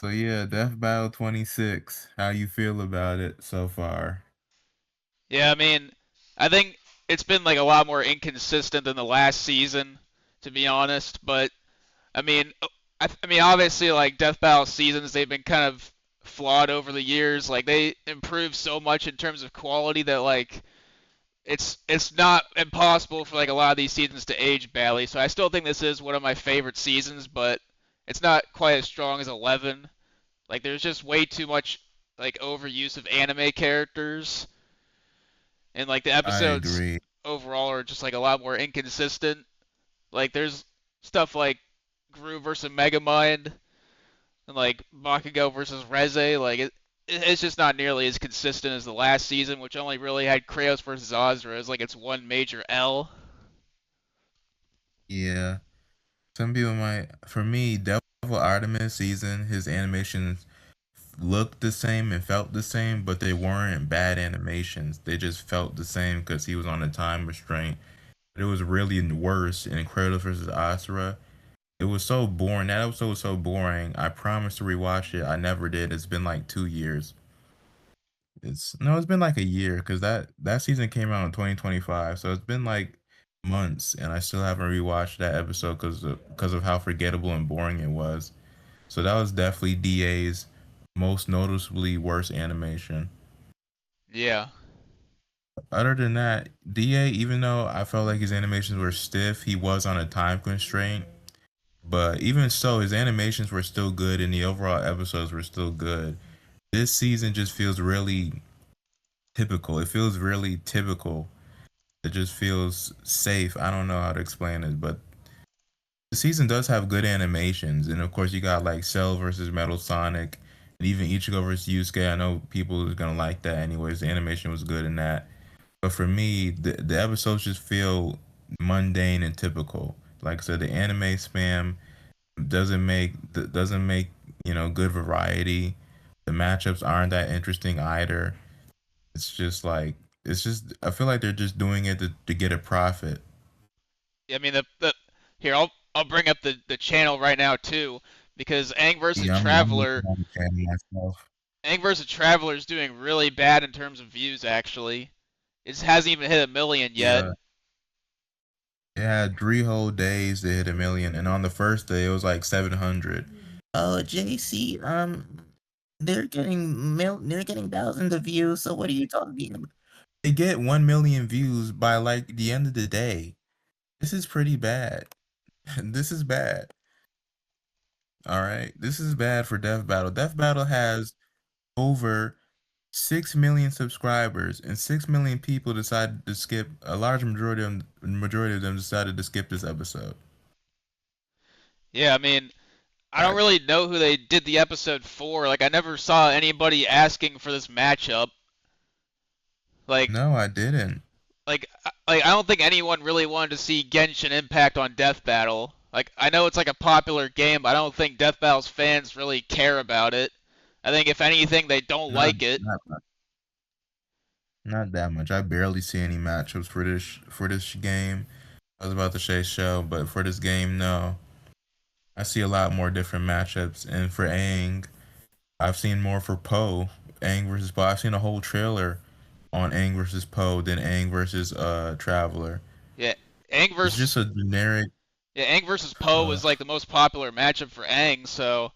So yeah, Death Battle 26. How you feel about it so far? Yeah, I mean, I think it's been like a lot more inconsistent than the last season, to be honest. But I mean, I mean, obviously, like Death Battle seasons, they've been kind of flawed over the years. Like they improved so much in terms of quality that like it's not impossible for like a lot of these seasons to age badly. So I still think this is one of my favorite seasons, but it's not quite as strong as 11. Like there's just way too much like overuse of anime characters, and like the I episodes agree. overall are just like a lot more inconsistent. Like there's stuff like Gru versus Megamind and like Bakugo versus Reze. Like it's just not nearly as consistent as the last season, which only really had Kratos versus Azra as like its one major L. Yeah. Some people might, for me, Devil Artemis season, his animations looked the same and felt the same, but they weren't bad animations. They just felt the same because he was on a time restraint. But it was really worse in Kratos versus Asura. It was so boring. That episode was so boring. I promised to rewatch it. I never did. It's been like 2 years. It's been like a year because that season came out in 2025. So it's been like months, and I still haven't rewatched that episode because of how forgettable and boring it was. So that was definitely DA's most noticeably worst animation. Yeah. Other than that, DA, even though I felt like his animations were stiff, he was on a time constraint. But even so, his animations were still good, and the overall episodes were still good. This season just feels really typical. It feels really typical. It just feels safe. I don't know how to explain it, but the season does have good animations, and of course you got like Cell versus Metal Sonic, and even Ichigo versus Yusuke. I know people are gonna like that anyways. The animation was good in that, but for me, the episodes just feel mundane and typical. Like I said, the anime spam doesn't make good variety. The matchups aren't that interesting either. It's just like it's just I feel like they're just doing it to get a profit. I mean the here I'll bring up the channel right now too because Yeah, I'm looking at the channel myself. Aang versus Traveler is doing really bad in terms of views actually. It hasn't even hit a million yet. Yeah, it had 3 whole days to hit a million, and on the first day it was like 700. Oh, JC, they're getting thousands of views. So what are you talking about? They get 1 million views by like the end of the day. This is pretty bad. This is bad. All right, this is bad for Death Battle. Death Battle has over 6 million subscribers, and 6 million people decided to skip. A large majority of them decided to skip this episode. Yeah, I mean I don't Right. really know who they did the episode for. Like I never saw anybody asking for this matchup. Like No, I didn't. like I don't think anyone really wanted to see Genshin Impact on Death Battle. Like I know it's like a popular game, but I don't think Death Battle's fans really care about it. I think if anything they don't Not like it. not not that much. I barely see any matchups for this game. I was about to say show, but for this game, no. I see a lot more different matchups, and for Aang, I've seen more for Poe. Aang versus Poe. I've seen a whole trailer on Aang versus Poe than Aang versus Traveler. Yeah, Aang It's just versus a generic. Aang versus Poe Uh, was like the most popular matchup for Aang, so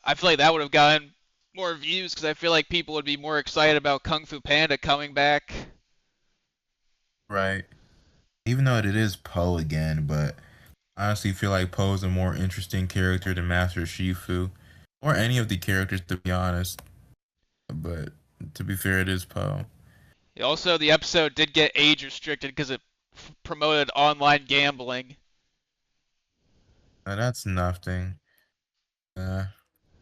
I feel like that would have gotten more views because I feel like people would be more excited about Kung Fu Panda coming back. right. Even though it is Poe again, but I honestly feel like Poe is a more interesting character than Master Shifu, or any of the characters, to be honest. But to be fair, it is Poe. Also, the episode did get age restricted because it promoted online gambling. That's nothing. Uh,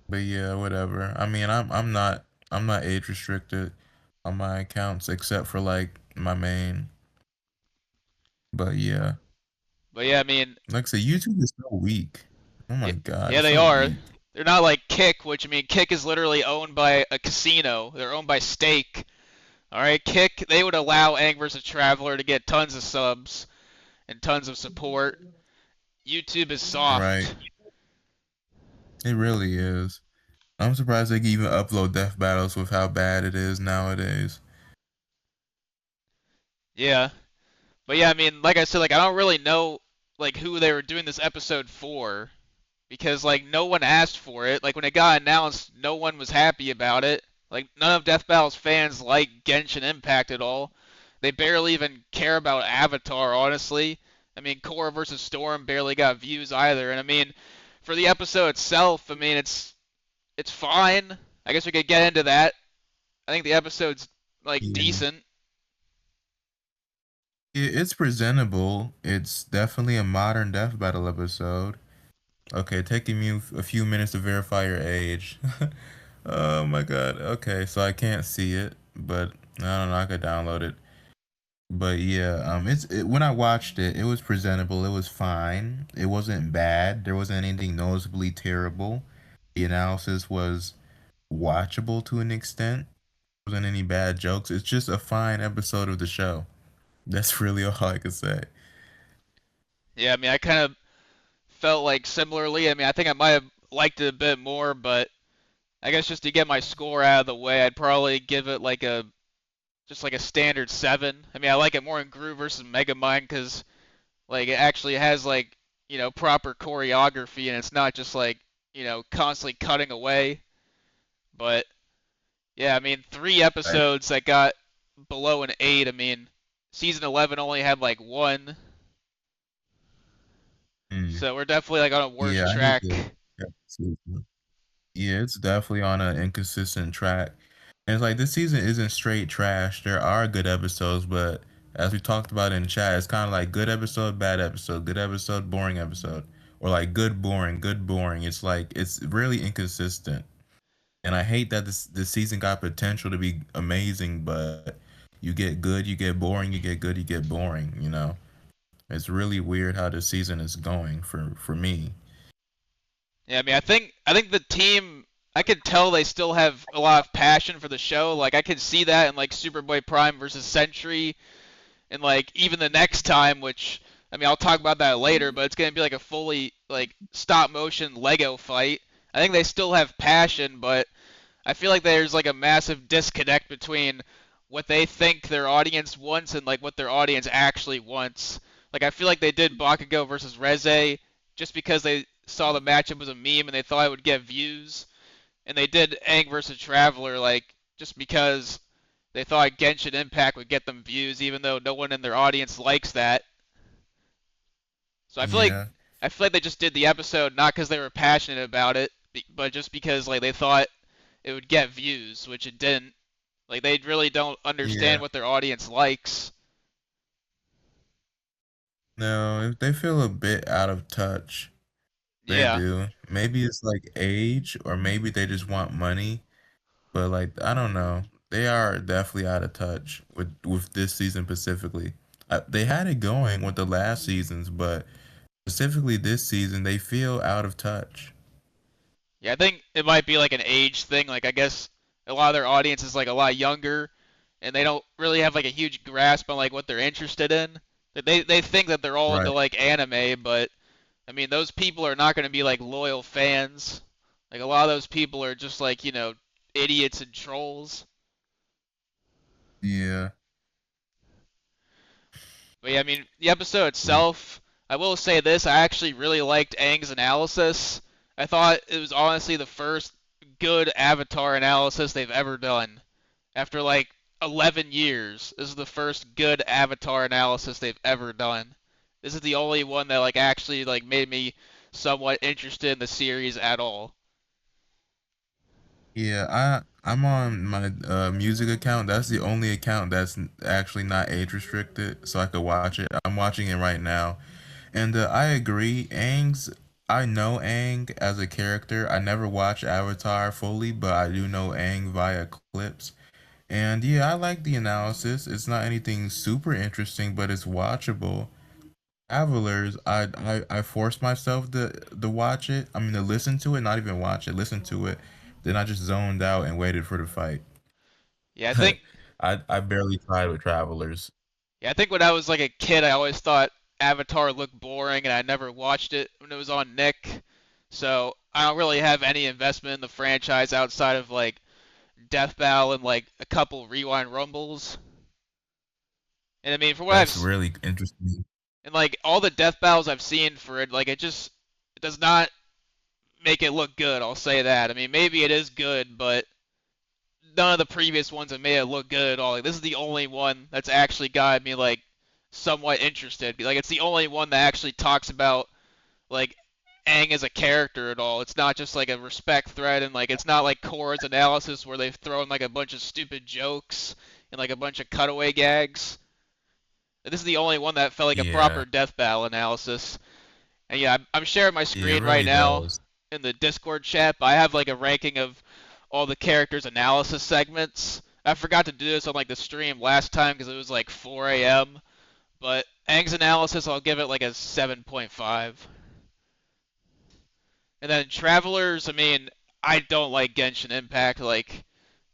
but yeah, whatever. I mean, I'm not age restricted on my accounts except for like my main. But yeah, But yeah, I mean, like I said, YouTube is so weak. Oh my yeah, god, yeah, it's they so are. weak. They're not like Kick, which I mean, Kick is literally owned by a casino. They're owned by Stake. All right, Kick, they would allow Aang vs. Traveler to get tons of subs and tons of support. YouTube is Right. soft. It really is. I'm surprised they can even upload Death Battles with how bad it is nowadays. Yeah, but yeah, I mean, like I said, like I don't really know like who they were doing this episode for because like no one asked for it. Like when it got announced, no one was happy about it. Like none of Death Battle's fans like Genshin Impact at all. They barely even care about Avatar, honestly. I mean, Korra versus Storm barely got views either. And I mean, for the episode itself, I mean, it's fine. I guess we could get into that. I think the episode's like Yeah. decent. It's presentable. It's definitely a modern Death Battle episode. Okay, taking me a few minutes to verify your age. Oh my god. Okay, so I can't see it, but I don't know. I could download it. But yeah, when I watched it, it was presentable. It was fine. It wasn't bad. There wasn't anything noticeably terrible. The analysis was watchable to an extent. There wasn't any bad jokes. It's just a fine episode of the show. That's really all I could say. Yeah, I mean, I kind of felt like similarly. I mean, I think I might have liked it a bit more, but I guess just to get my score out of the way, I'd probably give it like a just like a standard 7. I mean, I like it more in Groove versus Megamind because like it actually has like proper choreography and it's not just like constantly cutting away. But yeah, I mean 3 episodes that got below an 8. I mean season 11 only had like one, Mm. so we're definitely like on a worse Yeah, I need track. to. Yeah, it's definitely on an inconsistent track. And it's like this season isn't straight trash. There are good episodes, but as we talked about in chat, it's kind of like good episode, bad episode, good episode, boring episode, or like good, boring, good, boring. It's like it's really inconsistent. And I hate that this season got potential to be amazing, but you get good, you get boring, you get good, you get boring. It's really weird how this season is going for me. Yeah, I mean, I think the team. I could tell they still have a lot of passion for the show. Like I could see that in like Superboy Prime versus Sentry, and like even the next time, which I mean I'll talk about that later, but it's gonna be like a fully like stop motion Lego fight. I think they still have passion, but I feel like there's like a massive disconnect between what they think their audience wants and like what their audience actually wants. Like I feel like they did Bakugo versus Reze just because they saw the matchup was a meme and they thought it would get views, and they did Aang versus Traveler like just because they thought Genshin Impact would get them views, even though no one in their audience likes that. So Yeah, I feel like they just did the episode not because they were passionate about it, but just because like they thought it would get views, which it didn't. Like they really don't understand yeah. what their audience likes. No, if they feel a bit out of touch, they Yeah. do. Maybe it's like age, or maybe they just want money. But like, I don't know. They are definitely out of touch with this season specifically. They had it going with the last seasons, but specifically this season, they feel out of touch. Yeah, I think it might be like an age thing. Like I guess a lot of their audience is like a lot younger and they don't really have like a huge grasp on like what they're interested in. They think that they're all into Right. like anime, but I mean those people are not going to be like loyal fans. Like a lot of those people are just like, idiots and trolls. Yeah. But yeah, I mean, the episode itself, I will say this, I actually really liked Aang's analysis. I thought it was honestly the first good Avatar analysis they've ever done. After like 11 years, this is the first good Avatar analysis they've ever done. This is the only one that like actually like made me somewhat interested in the series at all. Yeah, I'm on my music account. That's the only account that's actually not age restricted, so I could watch it. I'm watching it right now, and I agree. I know Aang as a character. I never watched Avatar fully, but I do know Aang via clips. And yeah, I like the analysis. It's not anything super interesting, but it's watchable. Travelers, I forced myself to watch it. I mean, to listen to it, not even watch it, listen to it. Then I just zoned out and waited for the fight. Yeah, I think I barely tried with Travelers. Yeah, I think when I was like a kid, I always thought Avatar looked boring, and I never watched it when it was on Nick. So I don't really have any investment in the franchise outside of like Death Battle and like a couple Rewind Rumbles. And I mean, for what That's really interesting. and like all the Death Battles I've seen for it, like it does not make it look good. I'll say that. I mean, maybe it is good, but none of the previous ones have made it look good at all. Like this is the only one that's actually got me like somewhat interested. Like it's the only one that actually talks about like Aang as a character at all. It's not just like a respect thread, and like it's not like Korra's analysis where they've thrown like a bunch of stupid jokes and like a bunch of cutaway gags. This is the only one that felt like a Yeah, proper death battle analysis. And yeah, I'm sharing my yeah, it screen right really now does. in the Discord chat, but I have like a ranking of all the characters' analysis segments. I forgot to do this on like the stream last time because it was like 4 a.m. But Aang's analysis, I'll give it like a 7.5. And then Travelers, I mean, I don't like Genshin Impact. Like,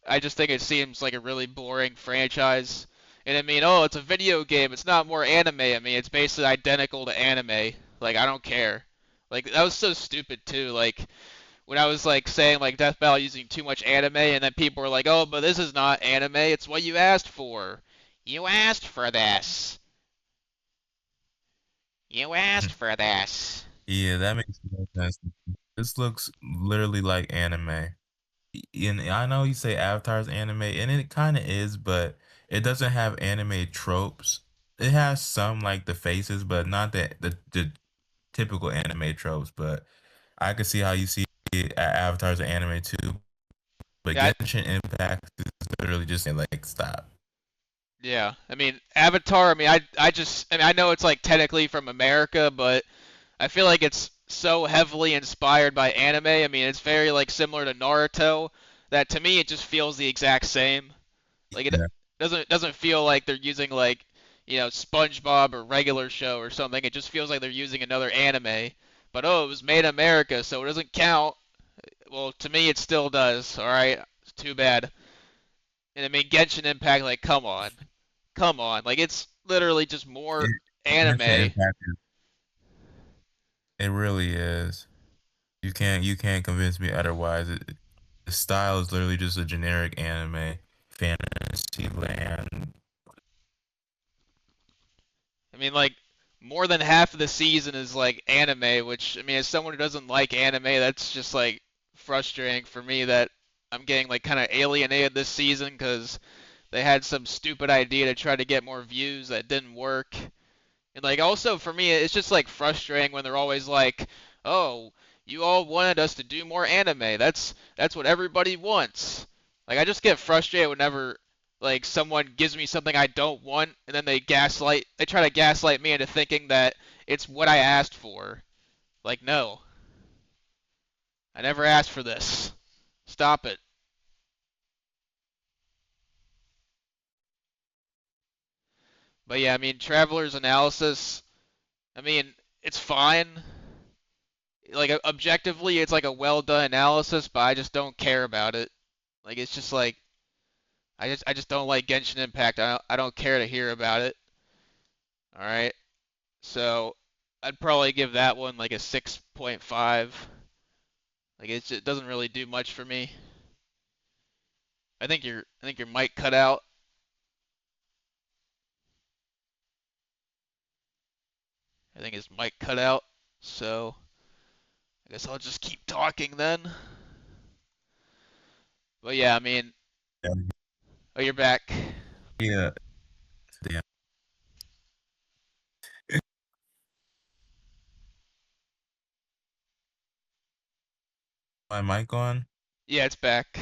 I just think it seems like a really boring franchise. And I mean, oh, it's a video game. It's not more anime. I mean, it's basically identical to anime. Like, I don't care. Like, that was so stupid too. Like, when I was like saying like Death Battle using too much anime, and then people were like, "Oh, but this is not anime. It's what you asked for. You asked for this. You asked for this." Yeah, that makes no sense. This looks literally like anime. And I know you say Avatar's anime, and it kind of is, but it doesn't have anime tropes. It has some like the faces, but not the typical anime tropes. But I can see how you see it at Avatar's an anime too. But Yeah, Genshin Impact is literally just saying like stop. yeah. I mean, Avatar. I mean, I mean, I know it's like technically from America, but I feel like it's so heavily inspired by anime. I mean, it's very like similar to Naruto that to me it just feels the exact same. Like it Yeah. doesn't feel like they're using like SpongeBob or regular show or something. It just feels like they're using another anime. But oh, it was made in America, so it doesn't count. Well, to me it still does. All right, too bad. And I mean Genshin Impact, like come on, like it's literally just more Genshin anime. Impact, it really is. You can't convince me otherwise. The style is literally just a generic anime, fantasy land. I mean, like more than half of the season is like anime, which I mean, as someone who doesn't like anime, that's just like frustrating for me that I'm getting like kind of alienated this season because they had some stupid idea to try to get more views that didn't work. And like also for me, it's just like frustrating when they're always like, "Oh, you all wanted us to do more anime. That's what everybody wants." Like I just get frustrated whenever like someone gives me something I don't want and then they try to gaslight me into thinking that it's what I asked for. Like no, I never asked for this. Stop it. But yeah, I mean, Traveler's analysis, I mean, it's fine. Like objectively, it's like a well done analysis, but I just don't care about it. Like it's just like I just don't like Genshin Impact. I don't care to hear about it. All right, so I'd probably give that one like a 6.5. Like it doesn't really do much for me. I think your mic cut out. I think his mic cut out. So I guess I'll just keep talking then. But yeah, I mean, oh you're back. Yeah, damn. My mic on? Yeah, it's back.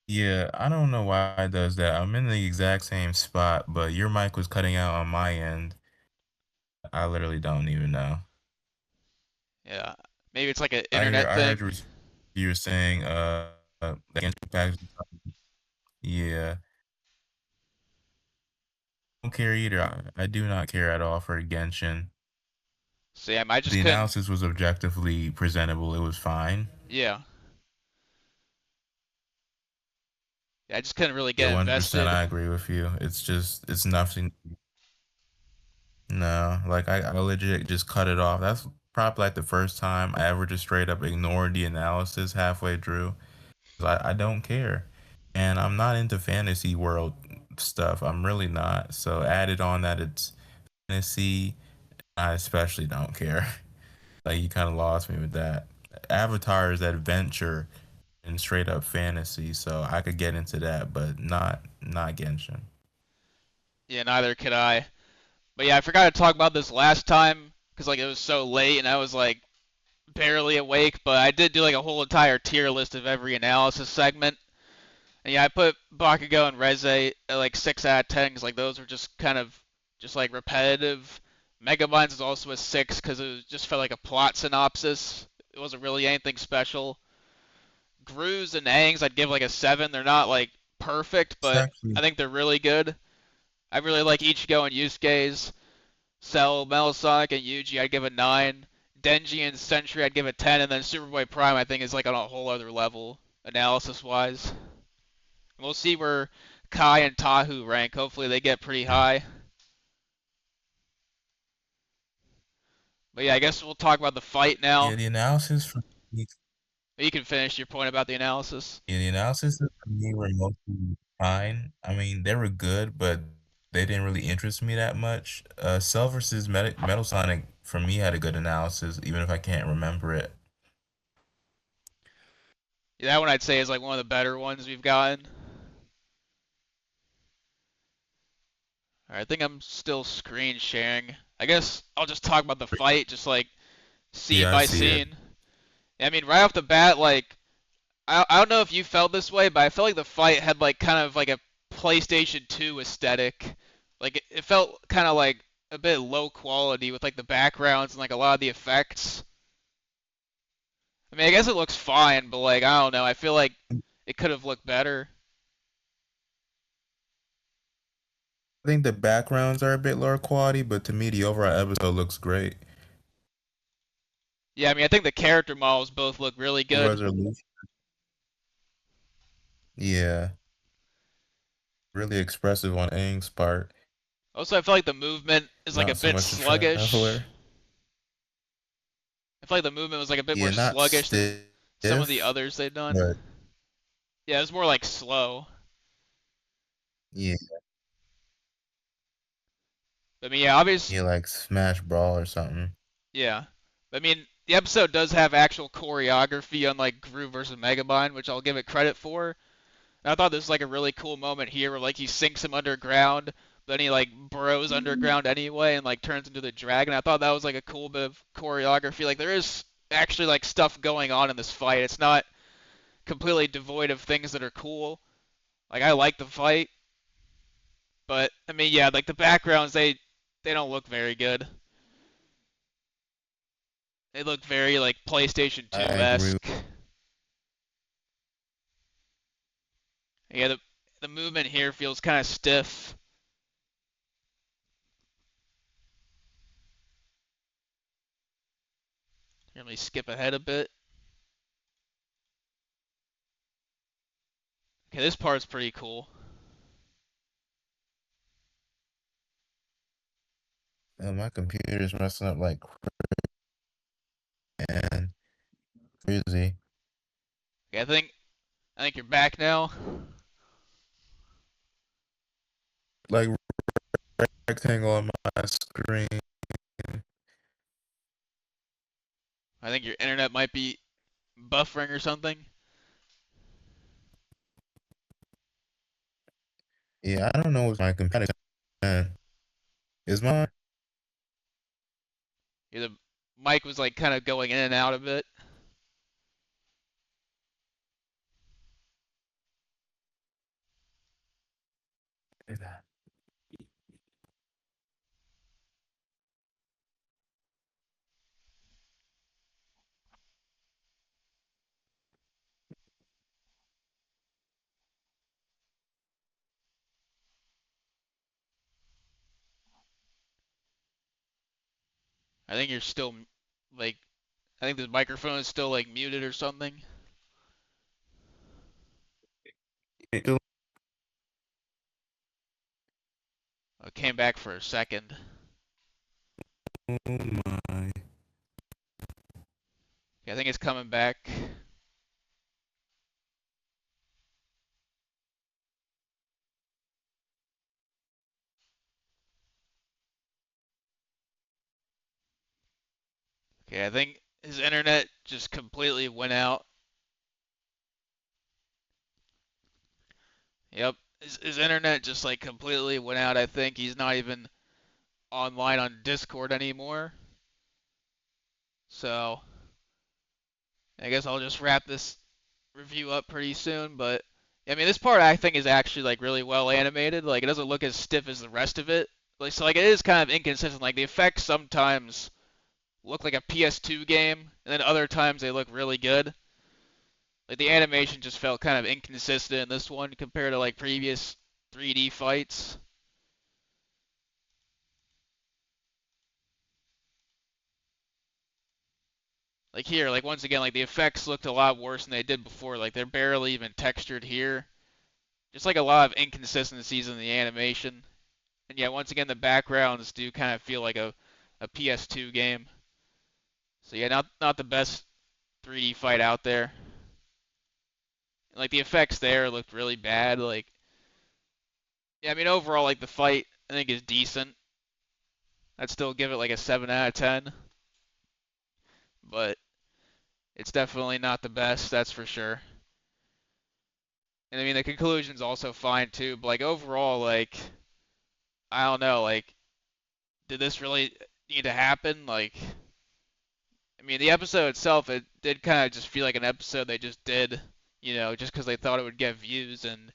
Yeah, I don't know why it does that. I'm in the exact same spot, but your mic was cutting out on my end. I literally don't even know. Yeah, maybe it's like an I hear internet I heard thing. you were saying the Genshin. Yeah, I don't care either. I do not care at all for Genshin. So yeah, I just The couldn't. analysis was objectively presentable. It was fine. Yeah, yeah, I just couldn't really Yeah, get 100%. invested. I agree with you. It's just it's nothing. No, like I legit just cut it off. That's probably like the first time I ever just straight up ignored the analysis halfway through. 'Cause I don't care. And I'm not into fantasy world stuff. I'm really not. So added on that it's fantasy, I especially don't care. Like you kind of lost me with that. Avatar is adventure and straight up fantasy, so I could get into that, but not Genshin. Yeah, neither could I. But yeah, I forgot to talk about this last time because like it was so late and I was like barely awake. But I did do like a whole entire tier list of every analysis segment. And yeah, I put Bakugo and Reze at like 6 out of 10 because like those were just kind of just like repetitive. Megabinds is also a 6 because just felt like a plot synopsis. It wasn't really anything special. Gru's and Aang's I'd give like a 7. They're not like perfect, It's but actually I think they're really good. I really like Ichigo and Yusuke's. Cell, Metal Sonic, and Yuji I'd give a 9. Denji and Sentry I'd give a 10, and then Superboy Prime I think is like on a whole other level analysis wise. We'll see where Kai and Tahu rank. Hopefully they get pretty high. But yeah, I guess we'll talk about the fight yeah, now. the analysis for me, You can finish your point about the analysis. yeah, the analysis for me were mostly fine. I mean, they were good, but they didn't really interest me that much. Cell versus Metal Sonic for me had a good analysis, even if I can't remember it. Yeah, that one I'd say is like one of the better ones we've gotten. Alright, I think I'm still screen sharing. I guess I'll just talk about the fight, just like scene Yeah, I by see it. scene. I mean, right off the bat, like I don't know if you felt this way, but I felt like the fight had like kind of like a PlayStation 2 aesthetic. Like it felt kind of like a bit low quality with like the backgrounds and like a lot of the effects. I mean, I guess it looks fine, but like I don't know. I feel like it could have looked better. I think the backgrounds are a bit lower quality, but to me, the overall episode looks great. Yeah, I mean, I think the character models both look really good. Resolution, yeah, really expressive on Aang's part. Also, I feel like the movement is like a Not so bit much a sluggish. traveler. I feel like the movement was like a bit Yeah, more not sluggish than stiff, some of the others they've done. but Yeah, it was more like slow. yeah, I mean, yeah, obvious. yeah, like Smash Brawl or something. Yeah. I mean, the episode does have actual choreography, unlike Gru versus Megamind, which I'll give it credit for. And I thought this was like a really cool moment here where like he sinks him underground, then he like burrows underground anyway and like turns into the dragon. I thought that was like a cool bit of choreography. Like there is actually like stuff going on in this fight. It's not completely devoid of things that are cool. Like I like the fight, but I mean yeah, like the backgrounds they don't look very good. They look very like PlayStation I 2 agree. esque. Yeah, the movement here feels kind of stiff. Let me skip ahead a bit. Okay, this part's pretty cool. My computer's messing up like man, crazy. Okay, I think you're back now. Like rectangle on my screen. I think your internet might be buffering or something. Yeah, I don't know what's my computer. Man. Is my Yeah, the mic was like kind of going in and out a bit. I think you're still like I think the microphone is still like muted or something. I came back for a second. Oh my. Yeah, I think it's coming back. Okay, I think his internet just completely went out. Yep, his internet just like completely went out. I think he's not even online on Discord anymore. So I guess I'll just wrap this review up pretty soon. But I mean, this part I think is actually like really well animated. Like it doesn't look as stiff as the rest of it. Like so, like it is kind of inconsistent. Like the effects sometimes look like a PS2 game, and then other times they look really good. Like the animation just felt kind of inconsistent in this one compared to like previous 3D fights. Like here, like once again, like the effects looked a lot worse than they did before. Like they're barely even textured here. Just like a lot of inconsistencies in the animation. And yeah, once again, the backgrounds do kind of feel like a PS2 game. So yeah, not the best 3D fight out there. Like the effects there looked really bad. Like yeah, I mean overall, like the fight I think is decent. I'd still give it like a 7 out of 10, but it's definitely not the best, that's for sure. And I mean the conclusion's also fine too, but like overall, like I don't know, like did this really need to happen? Like I mean the episode itself, it did kind of just feel like an episode they just did, just because they thought it would get views, and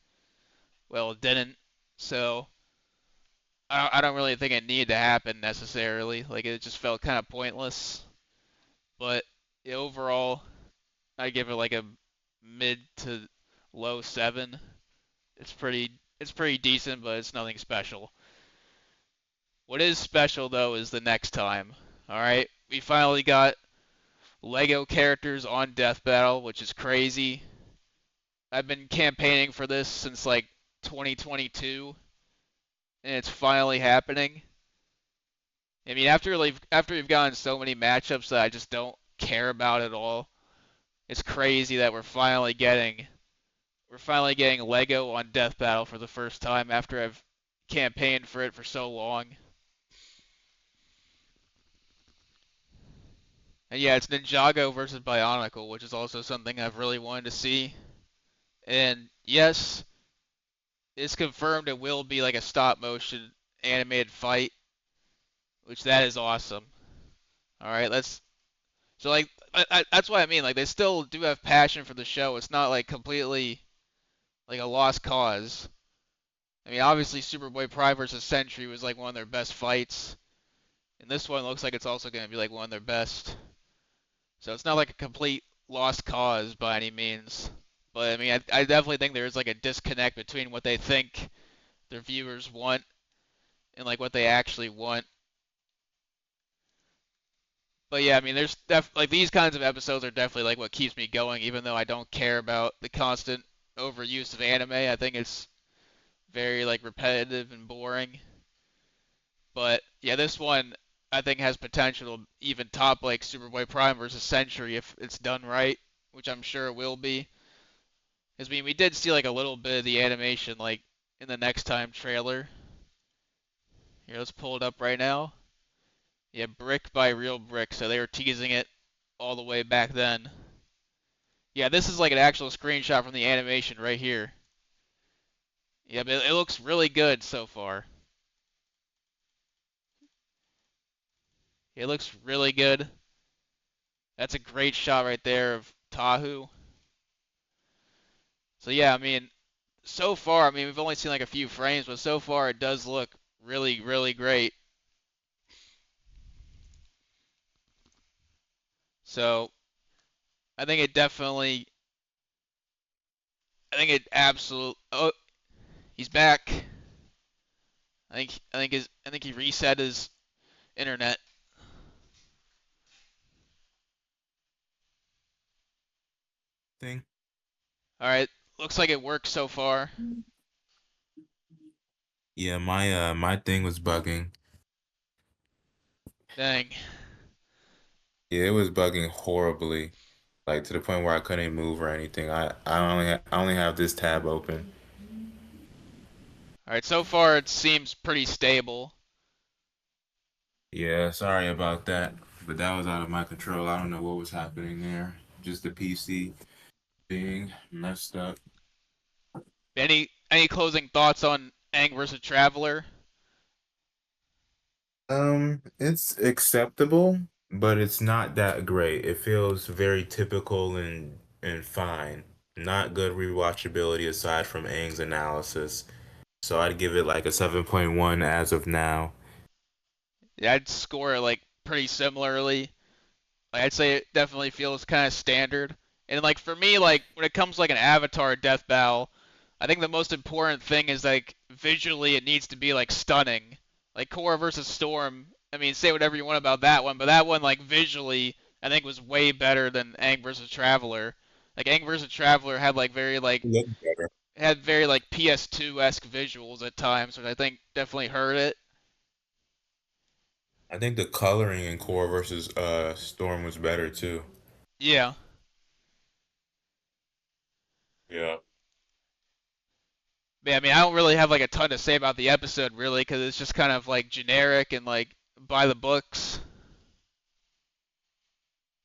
well, it didn't. So I don't really think it needed to happen necessarily. Like it just felt kind of pointless. But yeah, overall, I give it like a mid to low 7. It's pretty decent, but it's nothing special. What is special though is the next time. All right, we finally got Lego characters on Death Battle, which is crazy. I've been campaigning for this since like 2022, and it's finally happening. I mean, after we've gotten so many matchups that I just don't care about at all, it's crazy that we're finally getting Lego on Death Battle for the first time after I've campaigned for it for so long. And yeah, it's Ninjago versus Bionicle, which is also something I've really wanted to see. And yes, it's confirmed it will be like a stop motion animated fight, which that is awesome. All right, let's so like that's what I mean. Like they still do have passion for the show. It's not like completely like a lost cause. I mean, obviously Superboy Prime versus Sentry was like one of their best fights, and this one looks like it's also going to be like one of their best. So it's not like a complete lost cause by any means. But I mean, I definitely think there's like a disconnect between what they think their viewers want and like what they actually want. But yeah, I mean, like these kinds of episodes are definitely like what keeps me going, even though I don't care about the constant overuse of anime. I think it's very like repetitive and boring. But yeah, this one I think has potential to even top like Superboy Prime versus Century if it's done right, which I'm sure it will be. Because I mean, we did see like a little bit of the animation like in the next time trailer. Here, let's pull it up right now. Yeah, brick by real brick. So they were teasing it all the way back then. Yeah, this is like an actual screenshot from the animation right here. Yeah, but it looks really good so far. It looks really good. That's a great shot right there of Tahu. So yeah, I mean, so far, I mean, we've only seen like a few frames, but so far it does look really, really great. So I think it definitely, I think it absolutely. Oh, he's back. I think he reset his internet. Thing. All right, looks like it works so far. Yeah, my thing was bugging. Dang. Yeah, it was bugging horribly, like to the point where I couldn't move or anything. I only have this tab open. All right, so far it seems pretty stable. Yeah, sorry about that, but that was out of my control. I don't know what was happening there. Just the PC being messed up. Any closing thoughts on Aang versus Traveler? It's acceptable, but it's not that great. It feels very typical and fine. Not good rewatchability aside from Aang's analysis. So I'd give it like a 7.1 as of now. Yeah, I'd score it like pretty similarly. Like I'd say it definitely feels kind of standard. And like for me, like when it comes to like an Avatar death battle, I think the most important thing is like visually it needs to be like stunning. Like Korra versus Storm. I mean, say whatever you want about that one, but that one like visually I think was way better than Aang versus Traveler. Like Aang versus Traveler had like Look better. very like PS2 esque visuals at times, which I think definitely hurt it. I think the coloring in Core versus Storm was better too. Yeah. Yeah. Yeah, I mean, I don't really have like a ton to say about the episode really, because it's just kind of like generic and like by the books.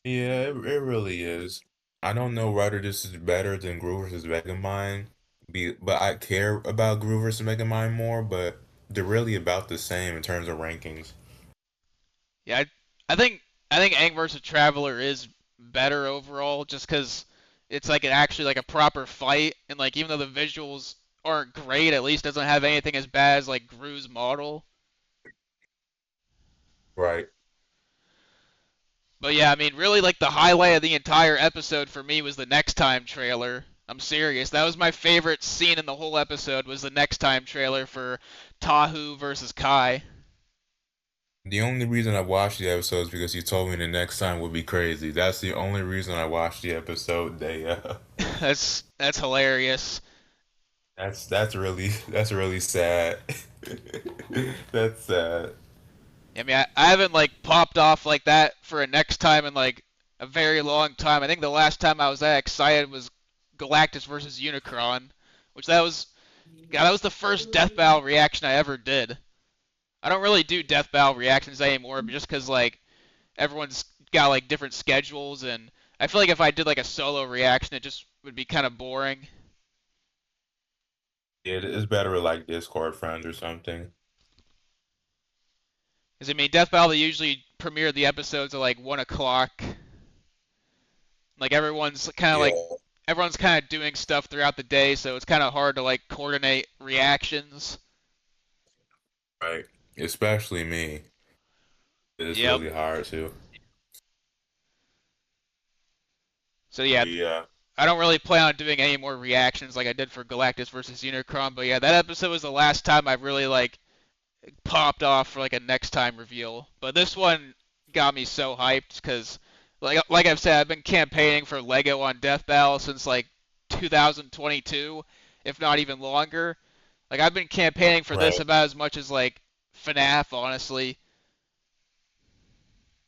Yeah, it really is. I don't know whether this is better than Groove versus Megamind, but I care about Groove versus Megamind more, but they're really about the same in terms of rankings. Yeah, I think Aang vs. Traveler is better overall, just because it's like actually like a proper fight, and like even though the visuals aren't great, at least doesn't have anything as bad as like Gru's model. Right. But yeah, I mean, really like the highlight of the entire episode for me was the next time trailer. I'm serious. That was my favorite scene in the whole episode was the next time trailer for Tahu versus Kai. The only reason I watched the episode is because you told me the next time would be crazy. That's the only reason I watched the episode. That's hilarious. That's really sad. That's sad. I mean, I haven't like popped off like that for a next time in like a very long time. I think the last time I was that excited was Galactus versus Unicron, which that was the first Death Battle reaction I ever did. I don't really do Death Battle reactions anymore, but just because like everyone's got like different schedules, and I feel like if I did like a solo reaction, it just would be kind of boring. Yeah, it's better with like Discord friends or something. Because I mean, Death Battle they usually premiere the episodes at like 1 o'clock. Like Yeah, everyone's kind of doing stuff throughout the day, so it's kind of hard to like coordinate reactions. right. Especially me. It's Yep. really hard to. So yeah, Yeah. I don't really plan on doing any more reactions like I did for Galactus versus Unicron, but yeah, that episode was the last time I really like popped off for like a next time reveal. But this one got me so hyped because like I've said, I've been campaigning for Lego on Death Battle since like 2022, if not even longer. Like I've been campaigning for this Right. about as much as like FNAF, honestly.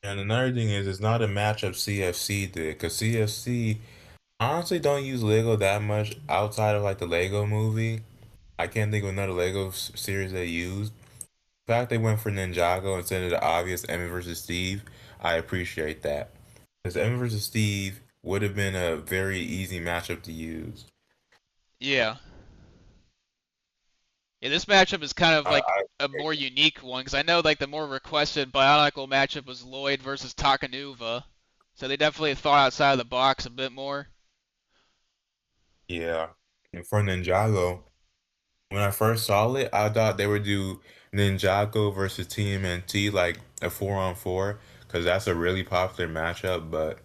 And another thing is, it's not a matchup CFC did, because CFC honestly don't use Lego that much outside of like the Lego movie. I can't think of another Lego series they used. The fact they went for Ninjago instead of the obvious Emmy versus Steve, I appreciate that. Because Emmy versus Steve would have been a very easy matchup to use. Yeah. Yeah, this matchup is kind of like I a more unique one because I know like the more requested Bionicle matchup was Lloyd versus Takanuva, so they definitely thought outside of the box a bit more. Yeah. And for Ninjago, when I first saw it, I thought they would do Ninjago versus TMNT like a 4-on-4 because that's a really popular matchup. But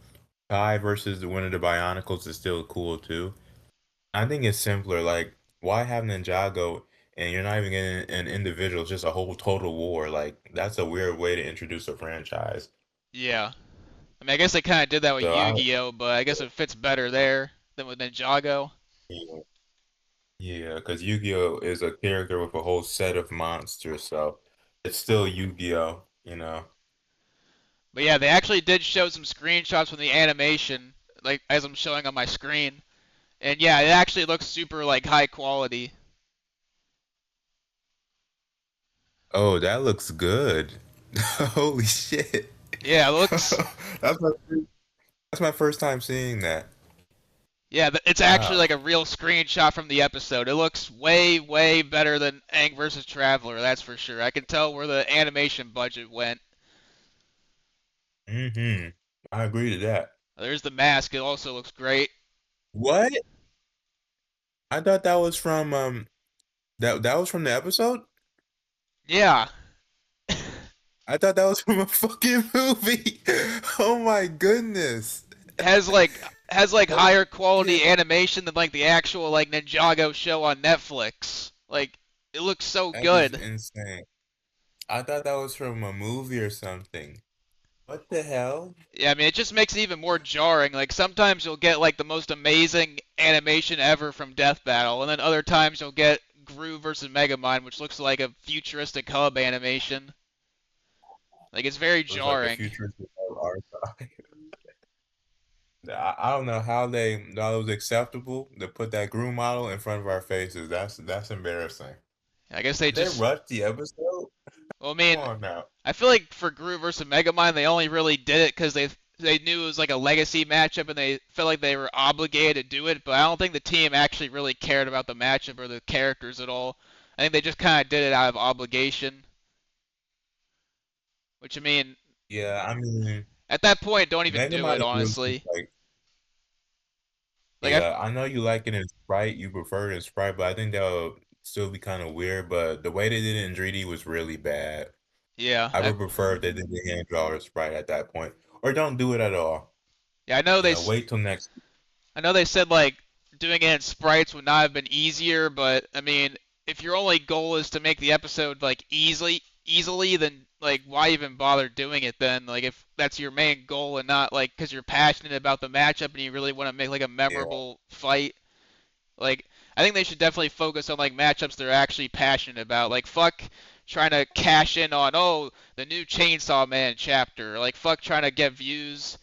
Kai versus the winner of the Bionicles is still cool too. I think it's simpler. Like, why have Ninjago and you're not even getting an individual, just a whole total war? Like, that's a weird way to introduce a franchise. Yeah, I mean I guess they kind of did that with So I, Yu-Gi-Oh, but I guess it fits better there than with Ninjago. yeah, yeah, because Yu-Gi-Oh is a character with a whole set of monsters, so it's still Yu-Gi-Oh, you know. But yeah, they actually did show some screenshots from the animation, like as I'm showing on my screen. And yeah, it actually looks super like high quality. Oh, that looks good. Holy shit. Yeah, it looks. That's my that's my first time seeing that. Yeah, it's actually like Wow. a real screenshot from the episode. It looks way, way better than Aang versus Traveler, that's for sure. I can tell where the animation budget went. Mm-hmm. I agree to that. There's the mask. It also looks great. What? I thought that was from that was from the episode? Yeah, I thought that was from a fucking movie. Oh my goodness. has like has like higher quality Okay. animation than like the actual like Ninjago show on Netflix. Like it looks so That is good. insane. I thought that was from a movie or something. What the hell? Yeah, I mean it just makes it even more jarring. Like sometimes you'll get like the most amazing animation ever from Death Battle, and then other times you'll get Gru versus Megamind, which looks like a futuristic hub animation. Like it's very It was like the jarring. future of our time. I don't know how they thought it was acceptable to put that groom model in front of our faces. That's embarrassing. I guess they Did they just. rush the episode? Well, I Come mean, on now. I feel like for Gru versus Megamind, they only really did it because they knew it was like a legacy matchup and they felt like they were obligated to do it. But I don't think the team actually really cared about the matchup or the characters at all. I think they just kind of did it out of obligation. Which I mean, Yeah, I mean, at that point, don't even Mega do Man it is really honestly. like, Like I, yeah, I know you like it in Sprite, you prefer it in Sprite, but I think that would still be kind of weird. But the way they did it in 3D was really bad. yeah, I would prefer if they did the hand draw or Sprite at that point, or don't do it at all. yeah. I know You know, wait till next. I know they said like doing it in sprites would not have been easier, but I mean, if your only goal is to make the episode like easily, then like why even bother doing it then? Like if that's your main goal and not like because you're passionate about the matchup and you really want to make like a Yeah, memorable fight, like I think they should definitely focus on like matchups they're actually passionate about. Like fuck trying to cash in on the new Chainsaw Man chapter. Like fuck trying to get views,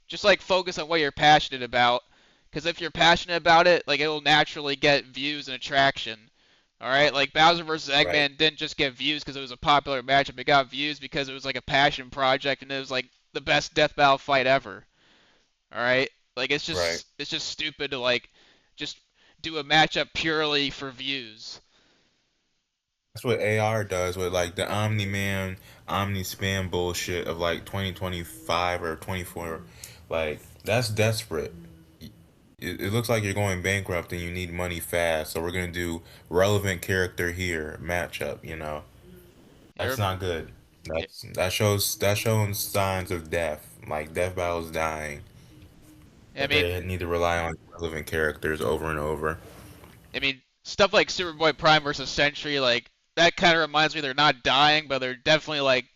just like focus on what you're passionate about. Because if you're passionate about it, like it will naturally get views and attraction. All right, like Bowser versus right, Eggman didn't just get views because it was a popular matchup. It got views because it was like a passion project and it was like the best death battle fight ever. All right, like right. it's just stupid to like just do a matchup purely for views. That's what AR does with like the Omni Man, Omni Spam bullshit of like 2025 or 24. Like that's desperate. It looks like you're going bankrupt and you need money fast, so we're gonna do relevant character here matchup. You know, Yeah, that's not good. yeah, That showing signs of death, like death battles dying. I That mean, they need to rely on relevant characters over and over. stuff like Superboy Prime versus Sentry, like that kind of reminds me they're not dying, but they're definitely like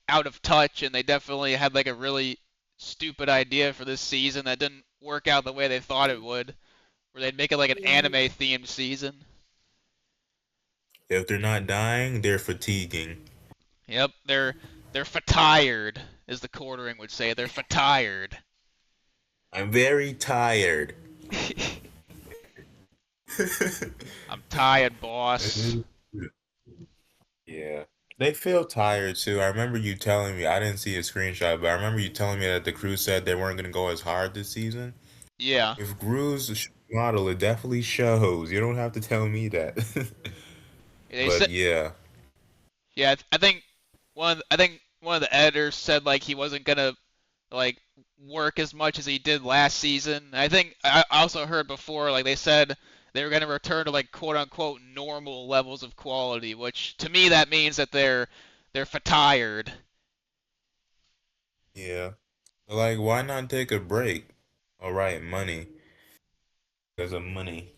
out of touch, and they definitely had like a really stupid idea for this season that didn't work out the way they thought it would, where they'd make it like an anime themed season. If they're not dying, they're fatiguing. Yep, they're tired, as the quartering would say. They're tired. I'm very tired. I'm tired, boss. Mhm. Yeah. They feel tired too. I remember you telling me, I didn't see a screenshot, but I remember you telling me that the crew said they weren't going to go as hard this season. Yeah, With Gru's model, it definitely shows. You don't have to tell me that. they But said. yeah, Yeah, I think one of the editors said like he wasn't gonna like work as much as he did last season. I think I also heard before like they said they were gonna return to like quote unquote normal levels of quality, which to me that means that they're tired. yeah. Like, why not take a break? All right, money. Because of money.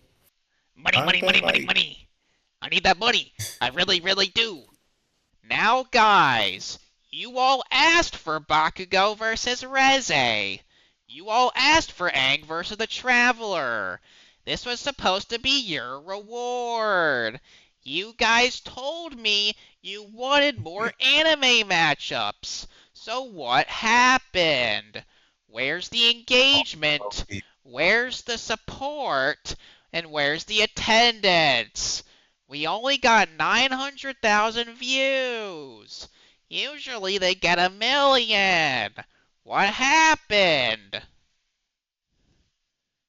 Money, Aren't money, they money, money, like, money. I need that money. I really, really do. Now, guys, you all asked for Bakugo versus Reze. You all asked for Aang versus the Traveler. This was supposed to be your reward. You guys told me you wanted more anime matchups. So what happened? Where's the engagement? Where's the support? And where's the attendance? We only got 900,000 views. Usually they get 1 million. What happened?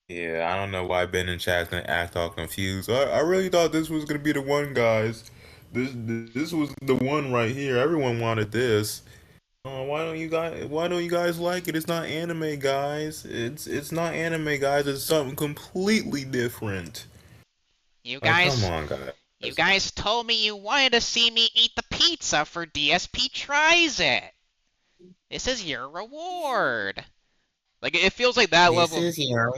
Yeah, I don't know why Ben and Chad's gonna act all confused. I really thought this was gonna be the one, guys. This was the one right here. Everyone wanted this. Why don't you guys like it? It's not anime, guys. It's not anime, guys. It's something completely different. You Like, come guys, on, guys. you guys told me you wanted to see me eat the pizza for DSP Tries It. This is your reward. Like it feels like that This level of is your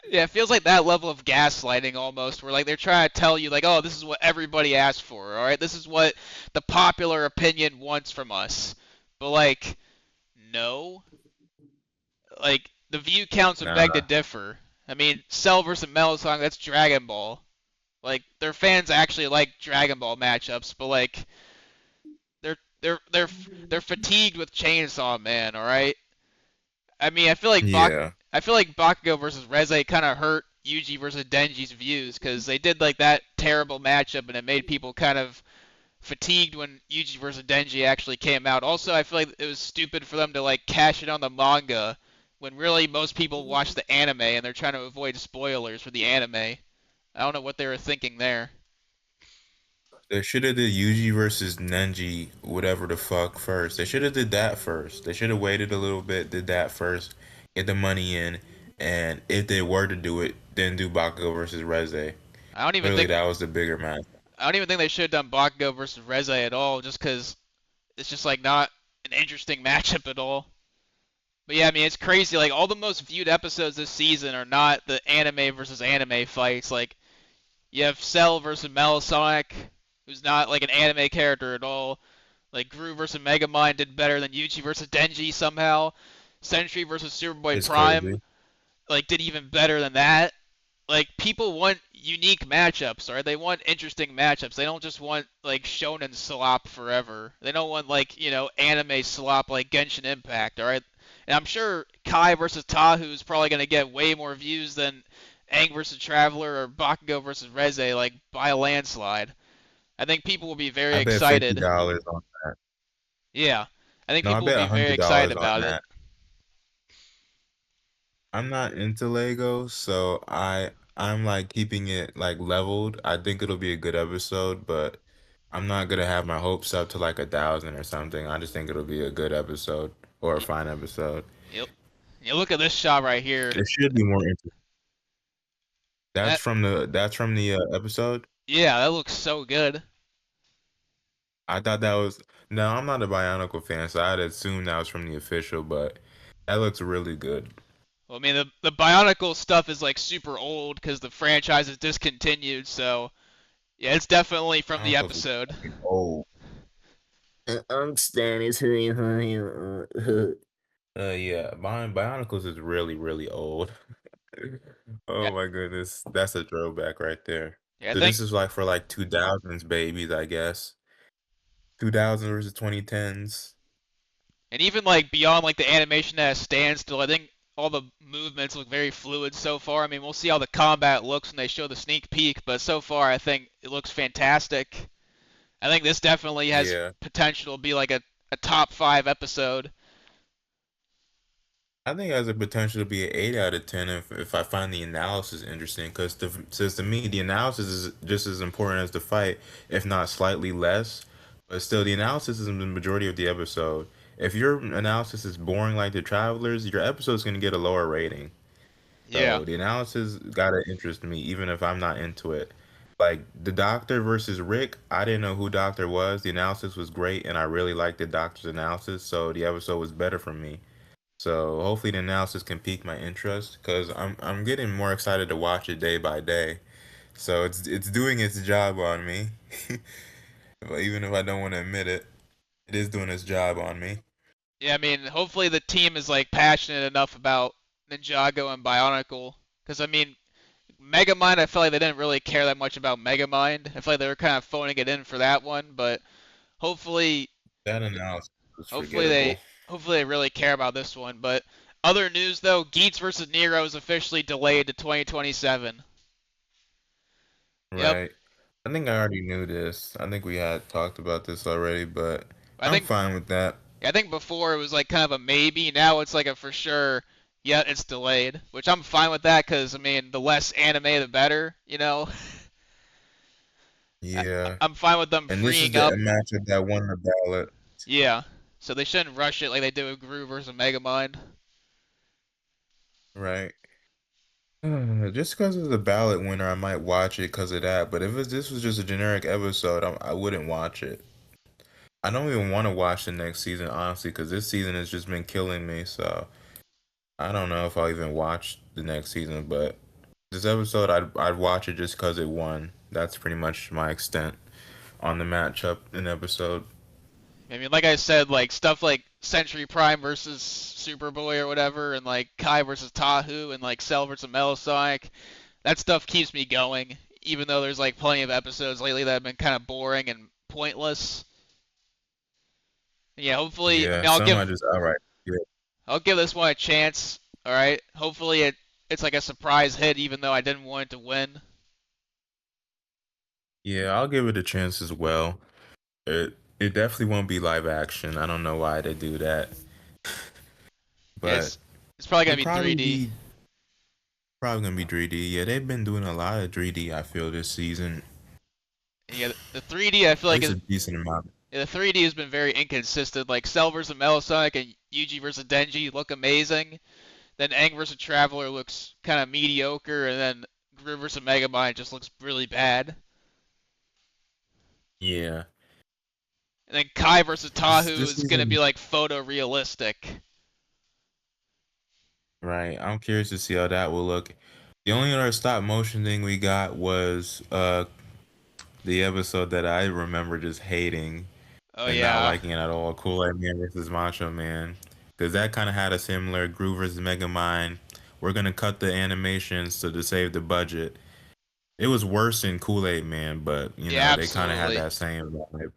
yeah, it feels like that level of gaslighting almost, where like they're trying to tell you like, oh, this is what everybody asked for, all right, this is what the popular opinion wants from us, but like, no, like the view counts would beg to Nah. differ. I mean, Cell versus Melisong, that's Dragon Ball. Like their fans actually like Dragon Ball matchups, but like they're they're they're they're fatigued with Chainsaw Man, all right. I mean, Yeah. I feel like Bakugo versus Reze kind of hurt Yuji versus Denji's views because they did like that terrible matchup and it made people kind of fatigued when Yuji versus Denji actually came out. Also, I feel like it was stupid for them to like cash it on the manga when really most people watch the anime and they're trying to avoid spoilers for the anime. I don't know what they were thinking there. They should have did Yuji versus Nenji, whatever the fuck, first. They should have did that first. They should have waited a little bit, did that first, get the money in, and if they were to do it, then do Bakugo versus Reze. I don't even Clearly, think that was the bigger match. I don't even think they should have done Bakugo versus Reze at all, just because it's just like not an interesting matchup at all. But yeah, I mean, it's crazy. Like, all the most viewed episodes this season are not the anime versus anime fights. Like, you have Cell versus Melisonic, who's not like an anime character at all. Like, Gru versus Megamind did better than Yuji versus Denji somehow. Sentry versus Superboy It's Prime, crazy. like, did even better than that. Like, people want unique matchups, right? They want interesting matchups. They don't just want like shonen slop forever. They don't want like, anime slop like Genshin Impact, all right? And I'm sure Kai versus Tahu is probably going to get way more views than Aang versus Traveler or Bakugo versus Reze, like by a landslide. I think people will be very I bet fifty excited. dollars on that. Yeah, I think No, I people will bet be very excited $100 on about it. that. I'm not into Lego, so I'm like keeping it like leveled. I think it'll be a good episode, but I'm not gonna have my hopes up to like 1,000 or something. I just think it'll be a good episode or a You, fine episode. you look at this shot right here. It should be more interesting. That That's from the episode. yeah, that looks so good. I thought that was no. I'm not a Bionicle fan, so I'd assume that was from the official, but that looks really good. Well, I mean, the Bionicle stuff is like super old because the franchise is discontinued. So yeah, it's definitely from the Bionicles is episode. fucking old. Yeah, Bionicles is really, really old. Yeah, Oh my goodness, that's a throwback right there. yeah, I So think, this is like for like 2000s babies, I guess. 2000s versus 2010s. and even like beyond like the animation at a standstill, I think all the movements look very fluid so far. I mean, we'll see how the combat looks when they show the sneak peek, but so far I think it looks fantastic. I think this definitely has Yeah. potential to be like a top 5 episode. I think it has a potential to be an 8 out of 10 if I find the analysis interesting. Because says to me, the analysis is just as important as the fight, if not slightly less. But still, the analysis is the majority of the episode. If your analysis is boring like the Travelers, your episode's going to get a lower rating. Yeah, So the analysis gotta interest me, even if I'm not into it. Like the Doctor versus Rick, I didn't know who Doctor was. The analysis was great, and I really liked the Doctor's analysis, so the episode was better for me. So hopefully the analysis can pique my interest, because I'm getting more excited to watch it day by day. So it's doing its job on me. But even if I don't want to admit it, it is doing its job on me. yeah. I mean, hopefully the team is like passionate enough about Ninjago and Bionicle, because I mean, Megamind, I felt like they didn't really care that much about Megamind. I feel like they were kind of phoning it in for that one, but hopefully, That analysis was Hopefully they forgettable. hopefully they really care about this one. But other news though, Geats versus Nero is officially delayed to 2027. Yep. Right. I think I already knew this. I think we had talked about this already, but I I'm think fine with that. I think before it was like kind of a maybe. Now it's like a for sure. Yeah, it's delayed, which I'm fine with that because I mean the less anime the better. You know, I, Yeah. I'm fine with them And this is freeing the up. matchup that won the ballot. Yeah, so they shouldn't rush it like they did with Gru versus Megamind. Right. Just because of the ballot winner, I might watch it because of that. But if this was just a generic episode, I wouldn't watch it. I don't even want to watch the next season, honestly, because this season has just been killing me. So I don't know if I'll even watch the next season. But this episode, I'd watch it just because it won. That's pretty much my extent on the matchup in episode. I mean, like I said, like stuff like Century Prime versus Superboy or whatever, and like Kai versus Tahu, and like Cell versus Melisonic. That stuff keeps me going, even though there's like plenty of episodes lately that have been kind of boring and pointless. Yeah, hopefully, I Yeah, mean, I'll some I give just outright. Yeah, I'll give this one a chance. All right, hopefully it's like a surprise hit, even though I didn't want it to win. yeah, I'll give it a chance as well. It definitely won't be live action. I don't know why they do that, Yeah, but it's probably gonna it'll be 3D. probably gonna be 3D. Yeah, they've been doing a lot of 3D. I feel this season, Yeah, the 3D I feel at like least is a decent amount. yeah, the 3D has been very inconsistent. Like Cell versus Melisonic and Yuji versus Denji look amazing. Then Aang versus Traveler looks kind of mediocre, and then Gru versus Megamind just looks really bad. Yeah, And then Kai versus Tahu this is gonna be season, like photorealistic. right? I'm curious to see how that will look. The only other stop motion thing we got was the episode that I remember just hating Oh and not yeah, liking it at all. Kool-Aid Man versus Macho Man, because that kind of had a similar Groove versus Megamind. We're gonna cut the animations to save the budget. It was worse than Kool-Aid Man, but yeah, they kind of had absolutely. that same vibe.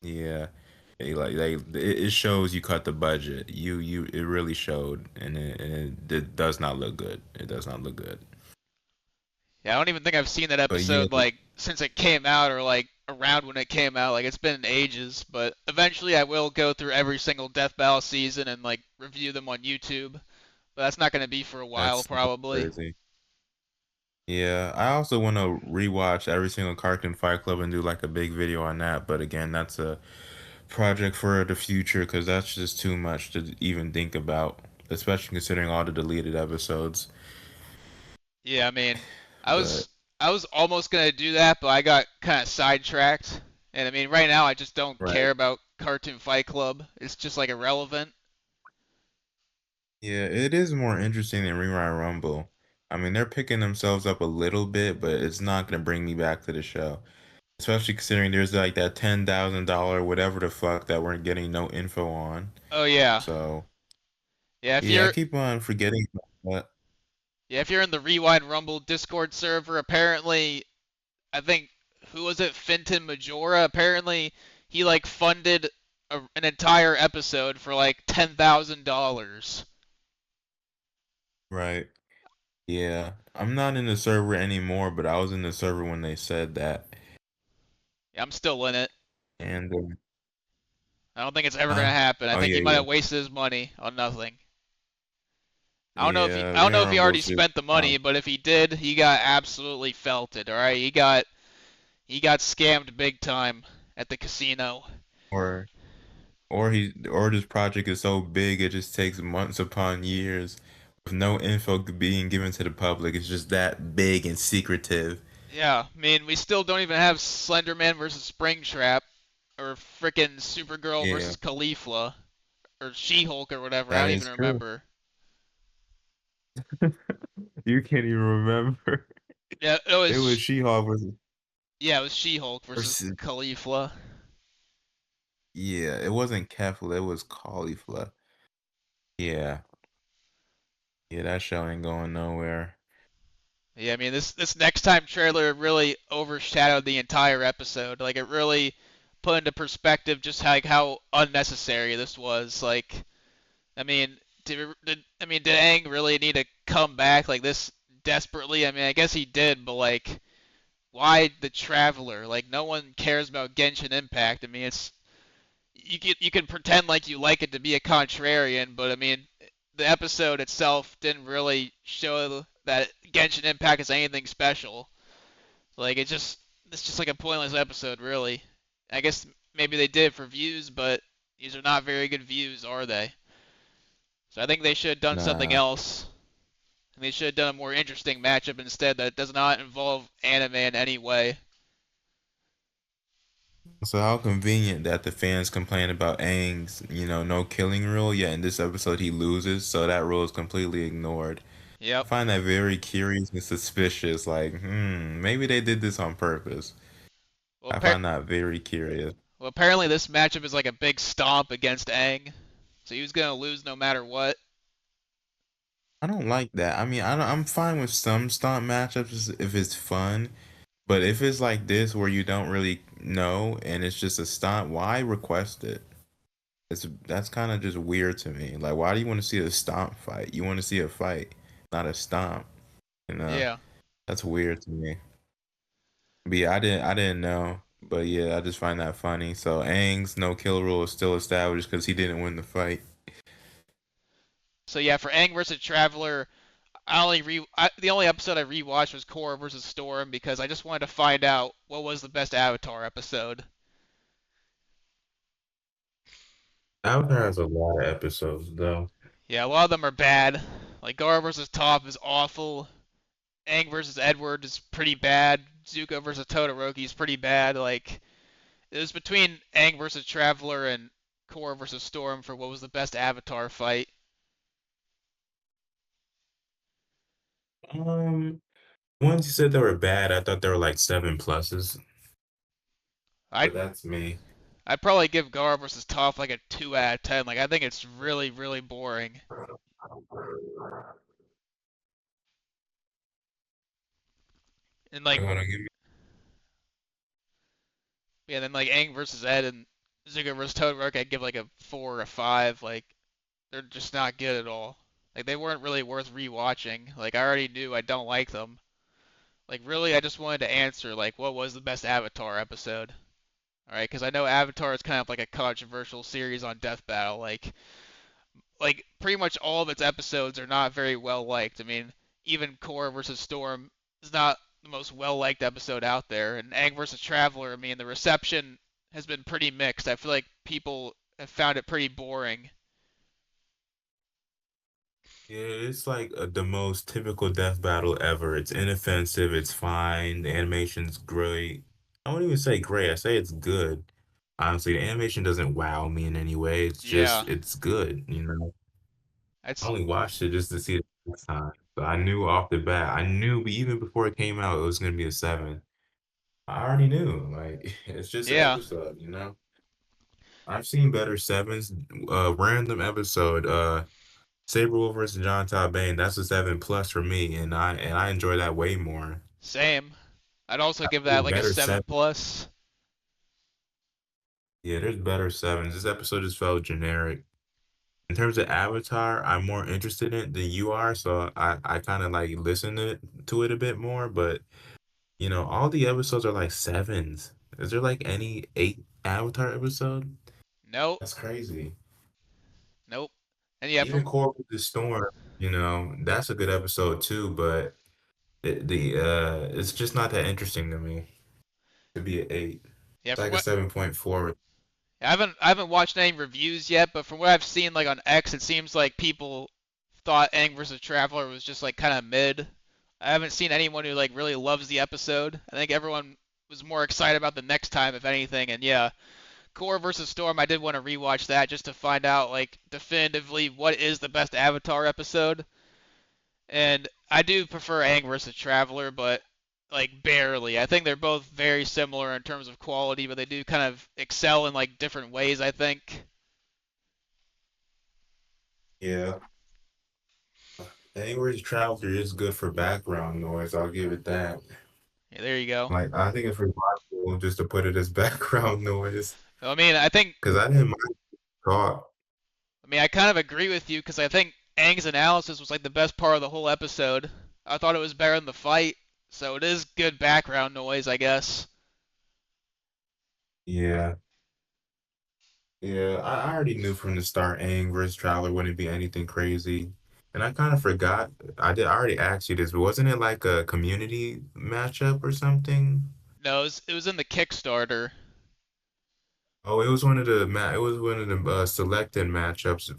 Yeah, it shows you cut the budget. It really showed, and it does not look good. It does not look good. Yeah, I don't even think I've seen that But yeah, episode like since it came out or like around when it came out. Like it's been ages, but eventually I will go through every single Death Battle season and like review them on YouTube. But that's not gonna be for a while that's probably. crazy. Yeah, I also want to rewatch every single Cartoon Fight Club and do like a big video on that. But again, that's a project for the future because that's just too much to even think about, especially considering all the deleted episodes. Yeah, I mean, I But was I was almost gonna do that, but I got kind of sidetracked. And I mean, right now I just don't care right, about Cartoon Fight Club. It's just like irrelevant. yeah, it is more interesting than Rerun Rumble. I mean, they're picking themselves up a little bit, but it's not gonna bring me back to the show. Especially considering there's like that $10,000 whatever the fuck that we're getting no info on. Oh yeah, So yeah. If yeah, I you're keep on forgetting about that. yeah, if you're in the Rewind Rumble Discord server, apparently I think who was it? Finton Majora. Apparently, he like funded an entire episode for like $10,000. Right. Yeah, I'm not in the server anymore, but I was in the server when they said that. Yeah, I'm still in it. And I don't think it's ever gonna huh? happen. I Oh think yeah, he might yeah, have wasted his money on nothing. yeah. I don't know if he Rerun already bullshit. spent the money, but if he did, he got absolutely felted. All right, he got scammed big time at the casino. Or or this project is so big it just takes months upon years with no info being given to the public. It's just that big and secretive. Yeah, I mean, we still don't even have Slenderman versus Springtrap, or frickin' Supergirl Yeah, versus Caulifla, or She-Hulk or whatever. I that don't is even true. remember. You can't even remember. Yeah, It was She-Hulk yeah, it was She-Hulk versus versus Caulifla. yeah, it wasn't Kefla, it was Caulifla. Yeah. Yeah, that show ain't going nowhere. Yeah, I mean this next time trailer really overshadowed the entire episode. Like it really put into perspective just how unnecessary this was. Like, I mean, did Aang really need to come back like this desperately? I mean, I guess he did, but like, why the Traveler? Like, no one cares about Genshin Impact. I mean, it's you can pretend like you like it to be a contrarian, but I mean, the episode itself didn't really show that Genshin Impact is anything special. Like, it's just like a pointless episode, really. I guess maybe they did it for views, but these are not very good views, are they? So I think they should have done something Nah. else. And they should have done a more interesting matchup instead that does not involve anime in any way. So how convenient that the fans complain about Aang's, no killing rule, yet in this episode he loses, so that rule is completely ignored. I Yep. find that very curious and suspicious. Like, maybe they did this on purpose. Well, I find that very curious. apparently this matchup is like a big stomp against Aang, so he was gonna lose no matter what. I don't like that. I mean, I'm fine with some stunt matchups if it's fun, but if it's like this where you don't really know and it's just a stunt, why request it? That's kind of just weird to me. Like, why do you want to see a stomp fight? You want to see a fight, not a stomp. You know, Yeah. that's weird to me. But yeah, I didn't know. But yeah, I just find that funny. So Aang's no kill rule is still established because he didn't win the fight. So yeah, for Aang versus Traveler, the only episode I rewatched was Korra versus Storm because I just wanted to find out what was the best Avatar episode. Avatar has a lot of episodes though. Yeah, a lot of them are bad. Like Korra versus Toph is awful. Aang versus Edward is pretty bad. Zuko versus Todoroki is pretty bad. Like it was between Aang versus Traveler and Korra versus Storm for what was the best Avatar fight. Um, Ones you said they were bad, I thought they were like seven pluses, I'd but that's me. I'd probably give Korra versus Toph like a 2 out of 10. Like I think it's really really boring. And like Hold on, give me. yeah, then like Aang versus Ed and Zuko versus Todoroki, I'd give like a 4 or 5. Like they're just not good at all. Like they weren't really worth rewatching. Like I already knew I don't like them. Like really, I just wanted to answer like what was the best Avatar episode. All right, because I know Avatar is kind of like a controversial series on Death Battle. Like pretty much all of its episodes are not very well liked. I mean, even Korra versus Storm is not the most well liked episode out there, and Aang versus Traveler. I mean, the reception has been pretty mixed. I feel like people have found it pretty boring. Yeah, it's like the most typical death battle ever. It's inoffensive, it's fine, the animation's great. I won't even say great, I say it's good. Honestly, the animation doesn't wow me in any way. It's just Yeah, it's good. I that's only watched it just to see it this time. So I knew off the bat, I knew even before it came out it was gonna be a seven. I already knew. Like it's just an yeah, episode. I've seen better sevens. Random episode. Sabre versus John Todd Bane, that's a 7 plus for me, and I enjoy that way more. same. I'd also give that There's like a better 7 seven. plus. Yeah, there's better sevens. This episode just felt generic. In terms of Avatar, I'm more interested in it than you are, so I kind of like listen to it a bit more. But all the episodes are like sevens. Is there like any eight Avatar episode? Nope, That's crazy. nope. And yeah, Even from Core with the Storm, that's a good episode too, but it's just not that interesting to me. To be an eight. yeah, It's from like a what 7.4. I haven't watched any reviews yet, but from what I've seen like on X, it seems like people thought Aang versus Traveler was just like kind of mid. I haven't seen anyone who like really loves the episode. I think everyone was more excited about the next time, if anything. And yeah, Core versus Storm, I did want to rewatch that just to find out like definitively what is the best Avatar episode. And I do prefer Aang versus Traveler, but like barely. I think they're both very similar in terms of quality, but they do kind of excel in like different ways, I think. Yeah. Anyways, Traveler is good for background noise. I'll give it that. Yeah, there you go. Like I think it's remarkable just to put it as background noise I mean, I think because I didn't mind talk. I mean, I kind of agree with you because I think Aang's analysis was like the best part of the whole episode. I thought it was better than the fight, so it is good background noise, I guess. Yeah, yeah. I already knew from the start Aang versus Traveler wouldn't be anything crazy, and I kind of forgot. I already asked you this, but wasn't it like a community matchup or something? No, it was in the Kickstarter. Oh, it was one of the it was one of the selected matchups.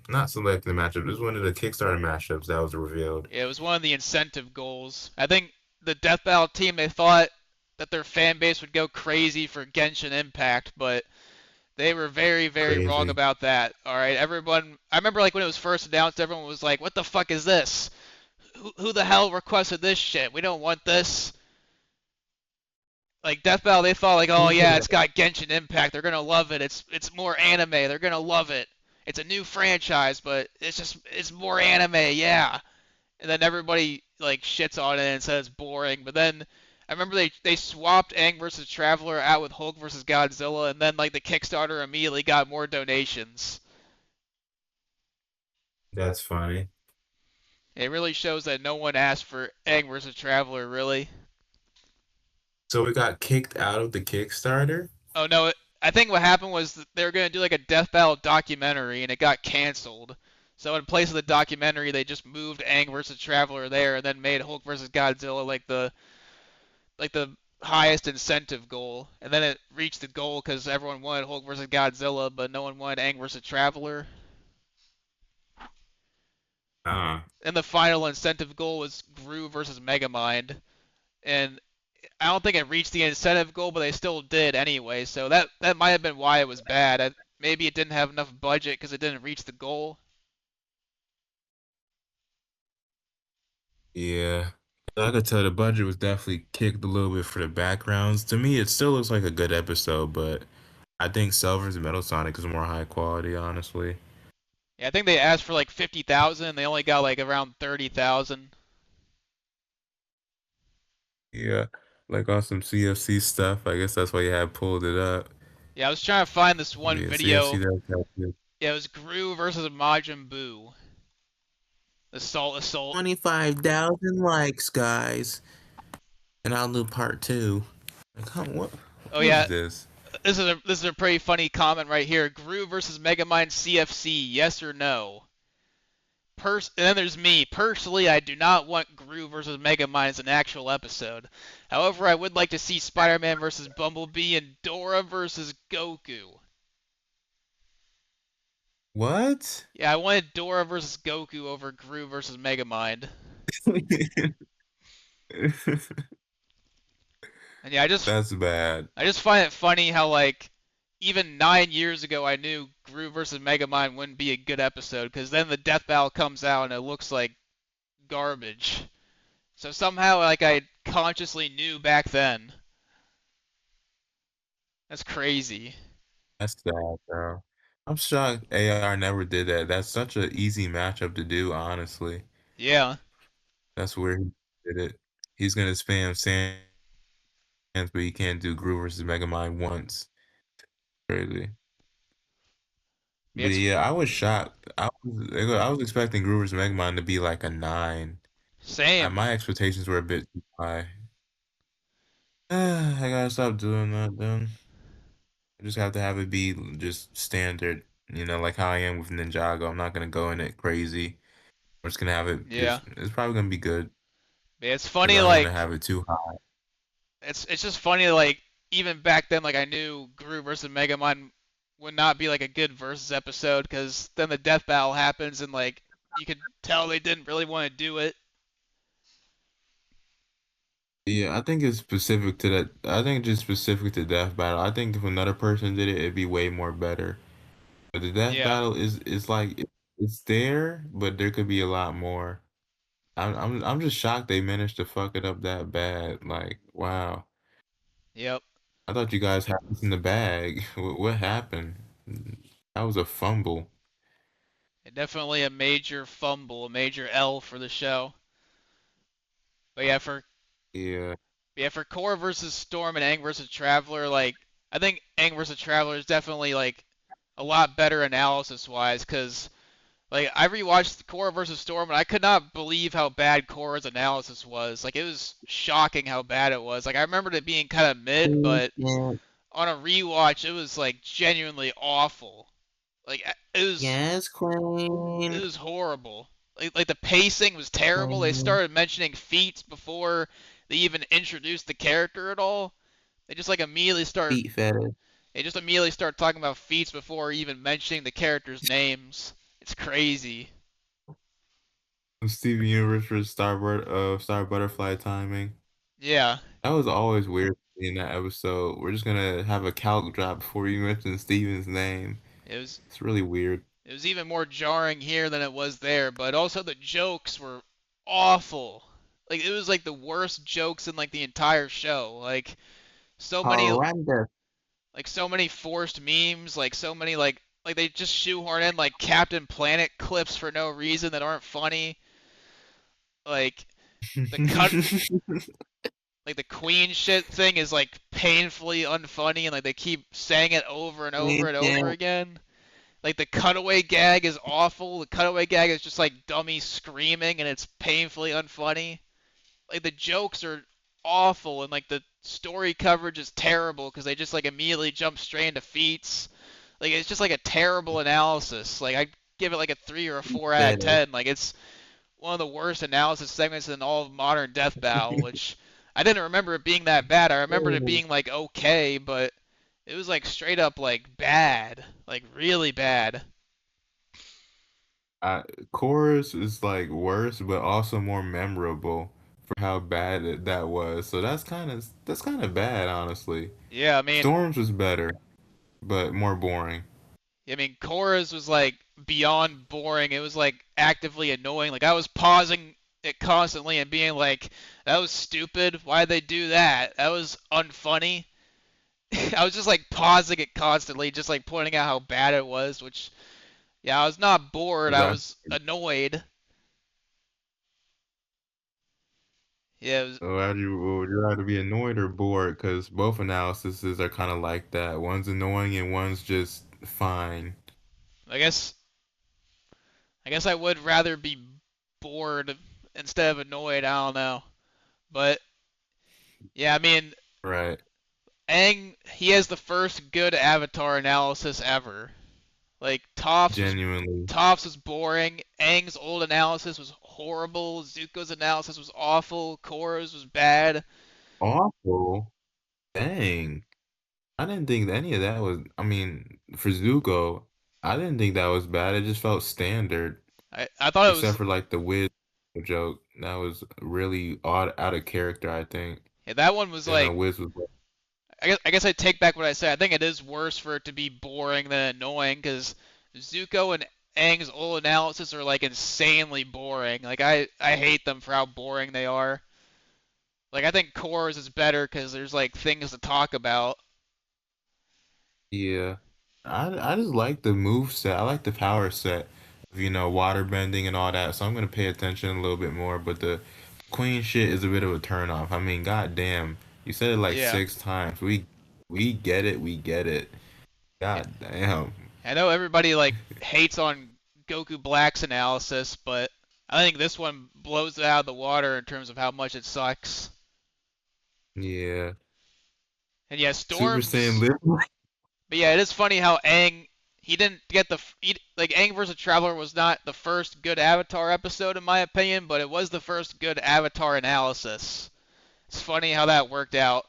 Not selected matchups. It was one of the Kickstarter matchups that was revealed. Yeah, it was one of the incentive goals. I think the Death Battle team they thought that their fan base would go crazy for Genshin Impact, but they were very, very wrong Crazy. about that. All right, everyone. I remember like when it was first announced, everyone was like, "What the fuck is this? Who the hell requested this shit? We don't want this." Like Death Battle, they thought like, "Oh yeah, it's got Genshin Impact. They're gonna love it. It's more anime. They're gonna love it. It's a new franchise, but it's more anime. Yeah." And then everybody like shits on it and says it's boring. But then I remember they swapped Aang versus Traveler out with Hulk versus Godzilla, and then like the Kickstarter immediately got more donations. That's funny. It really shows that no one asked for Aang versus Traveler, really. So we got kicked out of the Kickstarter? Oh no, I think what happened was that they were gonna do like a Death Battle documentary, and it got canceled. So in place of the documentary, they just moved Aang versus Traveler there, and then made Hulk versus Godzilla like the highest incentive goal, and then it reached the goal because everyone wanted Hulk versus Godzilla, but no one wanted Aang versus Traveler. Ah, And the final incentive goal was Gru versus Megamind, and I don't think it reached the incentive goal, but they still did anyway. So that might have been why it was bad. Maybe it didn't have enough budget because it didn't reach the goal. yeah. I could tell the budget was definitely kicked a little bit for the backgrounds. To me, it still looks like a good episode, but I think Silver's Metal Sonic is more high quality, honestly. Yeah, I think they asked for like 50,000, and they only got like around 30,000. Yeah. Like on some CFC stuff. I guess that's why you had pulled it up. Yeah, I was trying to find this one Yeah, CFC video. does that too. Yeah, it was Gru versus Majin Buu. Assault. 25,000 likes, guys. And I'll do part two. Like, huh, what? Oh What is yeah, this? this is a pretty funny comment right here. Gru versus Megamind CFC, yes or no? And then there's me. Personally, I do not want Gru versus Megamind as an actual episode. However, I would like to see Spider-Man versus Bumblebee and Dora versus Goku. What? Yeah, I wanted Dora versus Goku over Gru versus Megamind. And yeah, That's bad. I just find it funny how like even 9 years ago I knew Gru versus Megamind wouldn't be a good episode because then the Death Battle comes out and it looks like garbage. So somehow like I consciously knew back then. That's crazy. That's sad, bro. I'm shocked AR never did that. That's such an easy matchup to do, honestly. Yeah. That's where he did it. He's gonna spam Sans, but he can't do Groove versus Megamind once. Crazy. Yeah, But yeah, I was shocked. I was expecting Groove versus Megamind to be like a 9. same. My expectations were a bit too high. I gotta stop doing that then. I just have to have it be just standard, like how I am with Ninjago. I'm not gonna go in it crazy. I'm just gonna have it Yeah. it's probably gonna be good Yeah, it's because funny I don't want to like have it too high. it's just funny like even back then like I knew Gru versus Megamind would not be like a good versus episode because then the Death Battle happens and like you could tell they didn't really want to do it. Yeah, I think it's specific to that. I think it's just specific to Death Battle. I think if another person did it, it'd be way more better. But the Death Yeah. Battle is like it's there, but there could be a lot more. I'm just shocked they managed to fuck it up that bad. Like, wow. Yep. I thought you guys had this in the bag. What happened? That was a fumble. Definitely a major fumble, a major L for the show. But yeah, for Yeah. Yeah, for Korra versus Storm and Aang versus Traveler, like I think Aang versus Traveler is definitely like a lot better analysis wise because like I rewatched Korra versus Storm and I could not believe how bad Korra's analysis was. Like it was shocking how bad it was. Like I remembered it being kind of mid, but Yeah, on a rewatch it was like genuinely awful. Like yes, it Queen. was horrible. Like the pacing was terrible. They Queen. started mentioning feats before they even introduced the character at all. They just like immediately start Feet fetish. they just immediately start talking about feats before even mentioning the characters' names. It's crazy. Steven Universe for Star Butterfly timing. Yeah, That was always weird in that episode. We're just gonna have a calc drop before you mention Steven's name. it was It's really weird. it was even more jarring here than it was there, but also the jokes were awful. Like it was like the worst jokes in like the entire show. So many Horrendous. so many forced memes, like so many like they just shoehorn in like Captain Planet clips for no reason that aren't funny. Like the cut like the Queen shit thing is like painfully unfunny and like they keep saying it over and over Queen and over champ. again. Like the cutaway gag is awful. The cutaway gag is just like dummy screaming and it's painfully unfunny. Like the jokes are awful and like the story coverage is terrible because they just like immediately jump straight into feats. Like it's just like a terrible analysis. Like I give it like a 3 or a Feet 4 out of fetish. 10. Like it's one of the worst analysis segments in all of modern Death Battle, which I didn't remember it being that bad. I remembered it being like okay, but it was like straight up like bad, like really bad. I, Chorus is like worse, but also more memorable for how bad that was. So that's kind of bad, honestly. Yeah, I mean, Storms was better, but more boring. Korra's was like beyond boring. It was like actively annoying. Like I was pausing it constantly and being like, "That was stupid. Why'd they do that? That was unfunny." I was just like pausing it constantly, just like pointing out how bad it was. Which, yeah, I was not bored. I That was annoyed. Yeah, it was, so would you rather be annoyed or bored? Because both analyses are kind of like that. One's annoying and one's just fine. I guess I guess I would rather be bored instead of annoyed. I don't know, but yeah, I mean, Right. Aang, he has the first good Avatar analysis ever. Like Genuinely Toph was boring. Aang's old analysis was horrible. Zuko's analysis was awful. Korra's was bad. awful. Dang. I didn't think any of that was. I mean, for Zuko, I didn't think that was bad. It just felt standard, I thought it was except for like the Wiz joke. That was really odd, out of character, I think. yeah, that one was And like Wiz was like, I guess I take back what I said. I think it is worse for it to be boring than annoying because Zuko and Aang's old analysis are like insanely boring. Like I hate them for how boring they are. Like I think Korra's is better because there's like things to talk about. yeah. I just like the move set. I like the power set of, water bending and all that. So I'm gonna pay attention a little bit more. But the Queen shit is a bit of a turn off. I mean, goddamn, you said it like Yeah. 6 times. We get it. We get it. Yeah. God damn. I know everybody like hates on Goku Black's analysis, but I think this one blows it out of the water in terms of how much it sucks. Yeah. And yeah, Super Saiyan Storms. live. But yeah, it is funny how Aang he didn't get like Aang versus Traveler was not the first good Avatar episode in my opinion, but it was the first good Avatar analysis. It's funny how that worked out.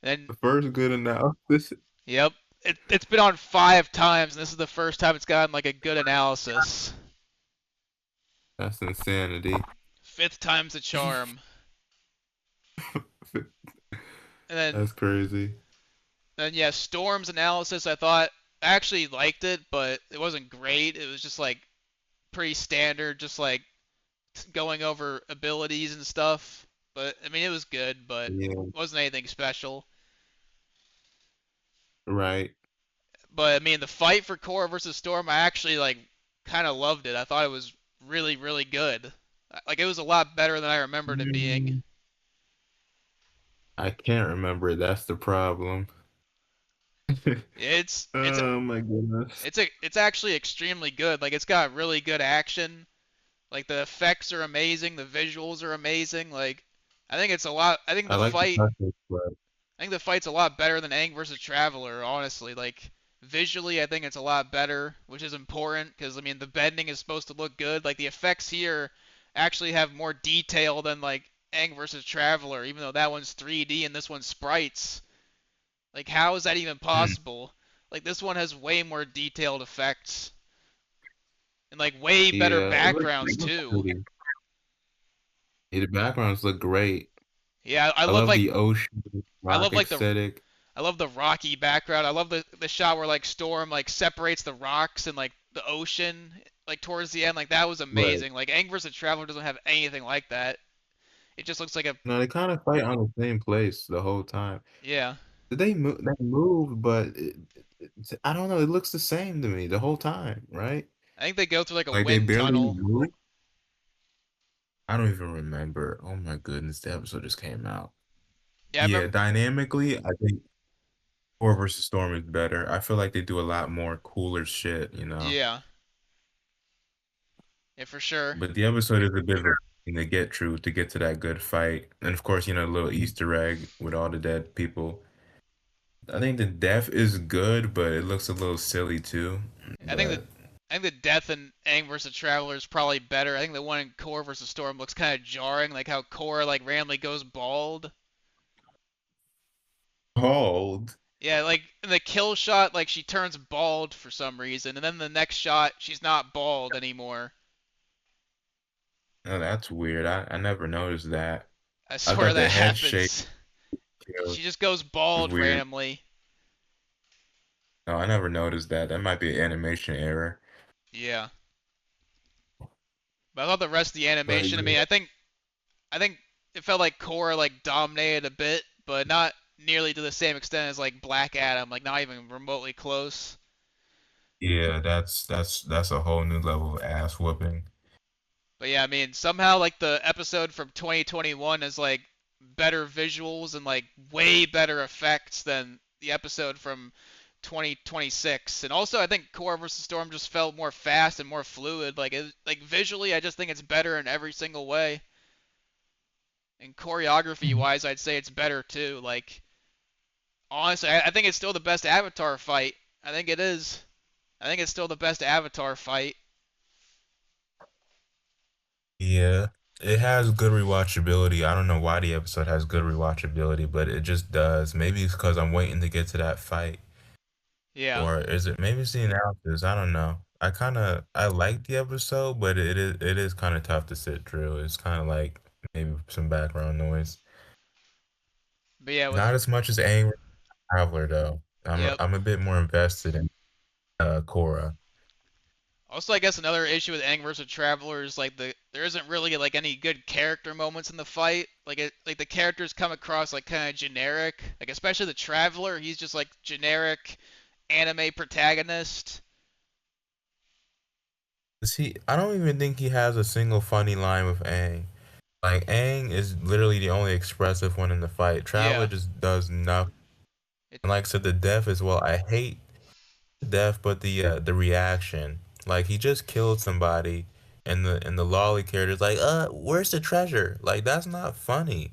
And The first good analysis. yep, it's been on 5 times, and this is the first time it's gotten like a good analysis. That's insanity. Fifth time's the charm. And then That's crazy. Then yeah, Storm's analysis I thought I actually liked it, but it wasn't great. It was just like pretty standard, just like going over abilities and stuff. But I mean, it was good, but Yeah. it wasn't anything special. Right. But I mean, the fight for Korra versus Storm, I actually like kind of loved it. I thought it was really, really good. Like it was a lot better than I remembered it being. Mm, I can't remember it. That's the problem. It's Oh my goodness. it's actually extremely good. Like it's got really good action. Like the effects are amazing, the visuals are amazing. Like I think it's a lot. I like the graphics, but I think the fight's a lot better than Aang versus Traveler. Honestly, like visually, I think it's a lot better, which is important because I mean the bending is supposed to look good. Like the effects here actually have more detail than like Aang versus Traveler, even though that one's 3D and this one's sprites. Like how is that even hmm, possible? Like this one has way more detailed effects and like way better yeah, backgrounds it looks too. pretty. Yeah, the backgrounds look great. Yeah, I I love love like the ocean I rock love like the aesthetic. I love the rocky background. I love the shot where like Storm like separates the rocks and like the ocean like towards the end. Like that was Right. amazing. Like Aang vs. Traveler doesn't have anything like that. It just looks like a No, they kind of fight on the same place the whole time. yeah. They move? They move, but I don't know. It looks the same to me the whole time, right? I think they go through like a Like they wind barely tunnel. move. I don't even remember. Oh my goodness, the episode just came out. Yeah, I Yeah, remember. dynamically, I think War versus Storm is better. I feel like they do a lot more cooler shit, Yeah, yeah for sure. But the episode is a bit of a thing to get through to get to that good fight. And of course, a little Easter egg with all the dead people. I think the death is good, but it looks a little silly too. I think the But I think the death in Aang vs. Traveler is probably better. I think the one in Korra vs. Storm looks kind of jarring, like how Korra like randomly goes bald. Hold. Yeah, like in the kill shot, like she turns bald for some reason, and then the next shot, she's not bald anymore. Oh, that's weird. I never noticed that. I I swear thought the that head shape happens. was She just goes was bald weird. randomly. No, I never noticed that. That might be an animation error. Yeah, but I thought the rest of the But animation. I mean, yeah, I think it felt like Korra like dominated a bit, but not nearly to the same extent as like Black Adam. Like not even remotely close. yeah, that's a whole new level of ass whooping. But yeah, I mean, somehow like the episode from 2021 is like better visuals and like way better effects than the episode from 2026. And also, I think Korra vs. Storm just felt more fast and more fluid. Like visually, I just think it's better in every single way. And choreography wise, I'd say it's better too. Like honestly, I think it's still the best Avatar fight. I think it is. I think it's still the best Avatar fight. Yeah, it has good rewatchability. I don't know why the episode has good rewatchability, but it just does. Maybe it's because I'm waiting to get to that fight. Yeah. Or is it maybe it's the analysis? I don't know. I like the episode, but it is kind of tough to sit through. It's kind of like maybe some background noise. But yeah, with Not as much as Angry Traveler though. yep. I'm a bit more invested in Korra. Also, I guess another issue with Aang vs. Traveler is like there isn't really like any good character moments in the fight. Like the characters come across like kind of generic. Like especially the Traveler, he's just like generic anime protagonist. See, I don't even think he has a single funny line with Aang. Like Aang is literally the only expressive one in the fight. Traveler Yeah. just does nothing. It, And like I said, the death as well. I hate death, but the reaction. Like he just killed somebody, and the lolly character's like, where's the treasure? Like that's not funny.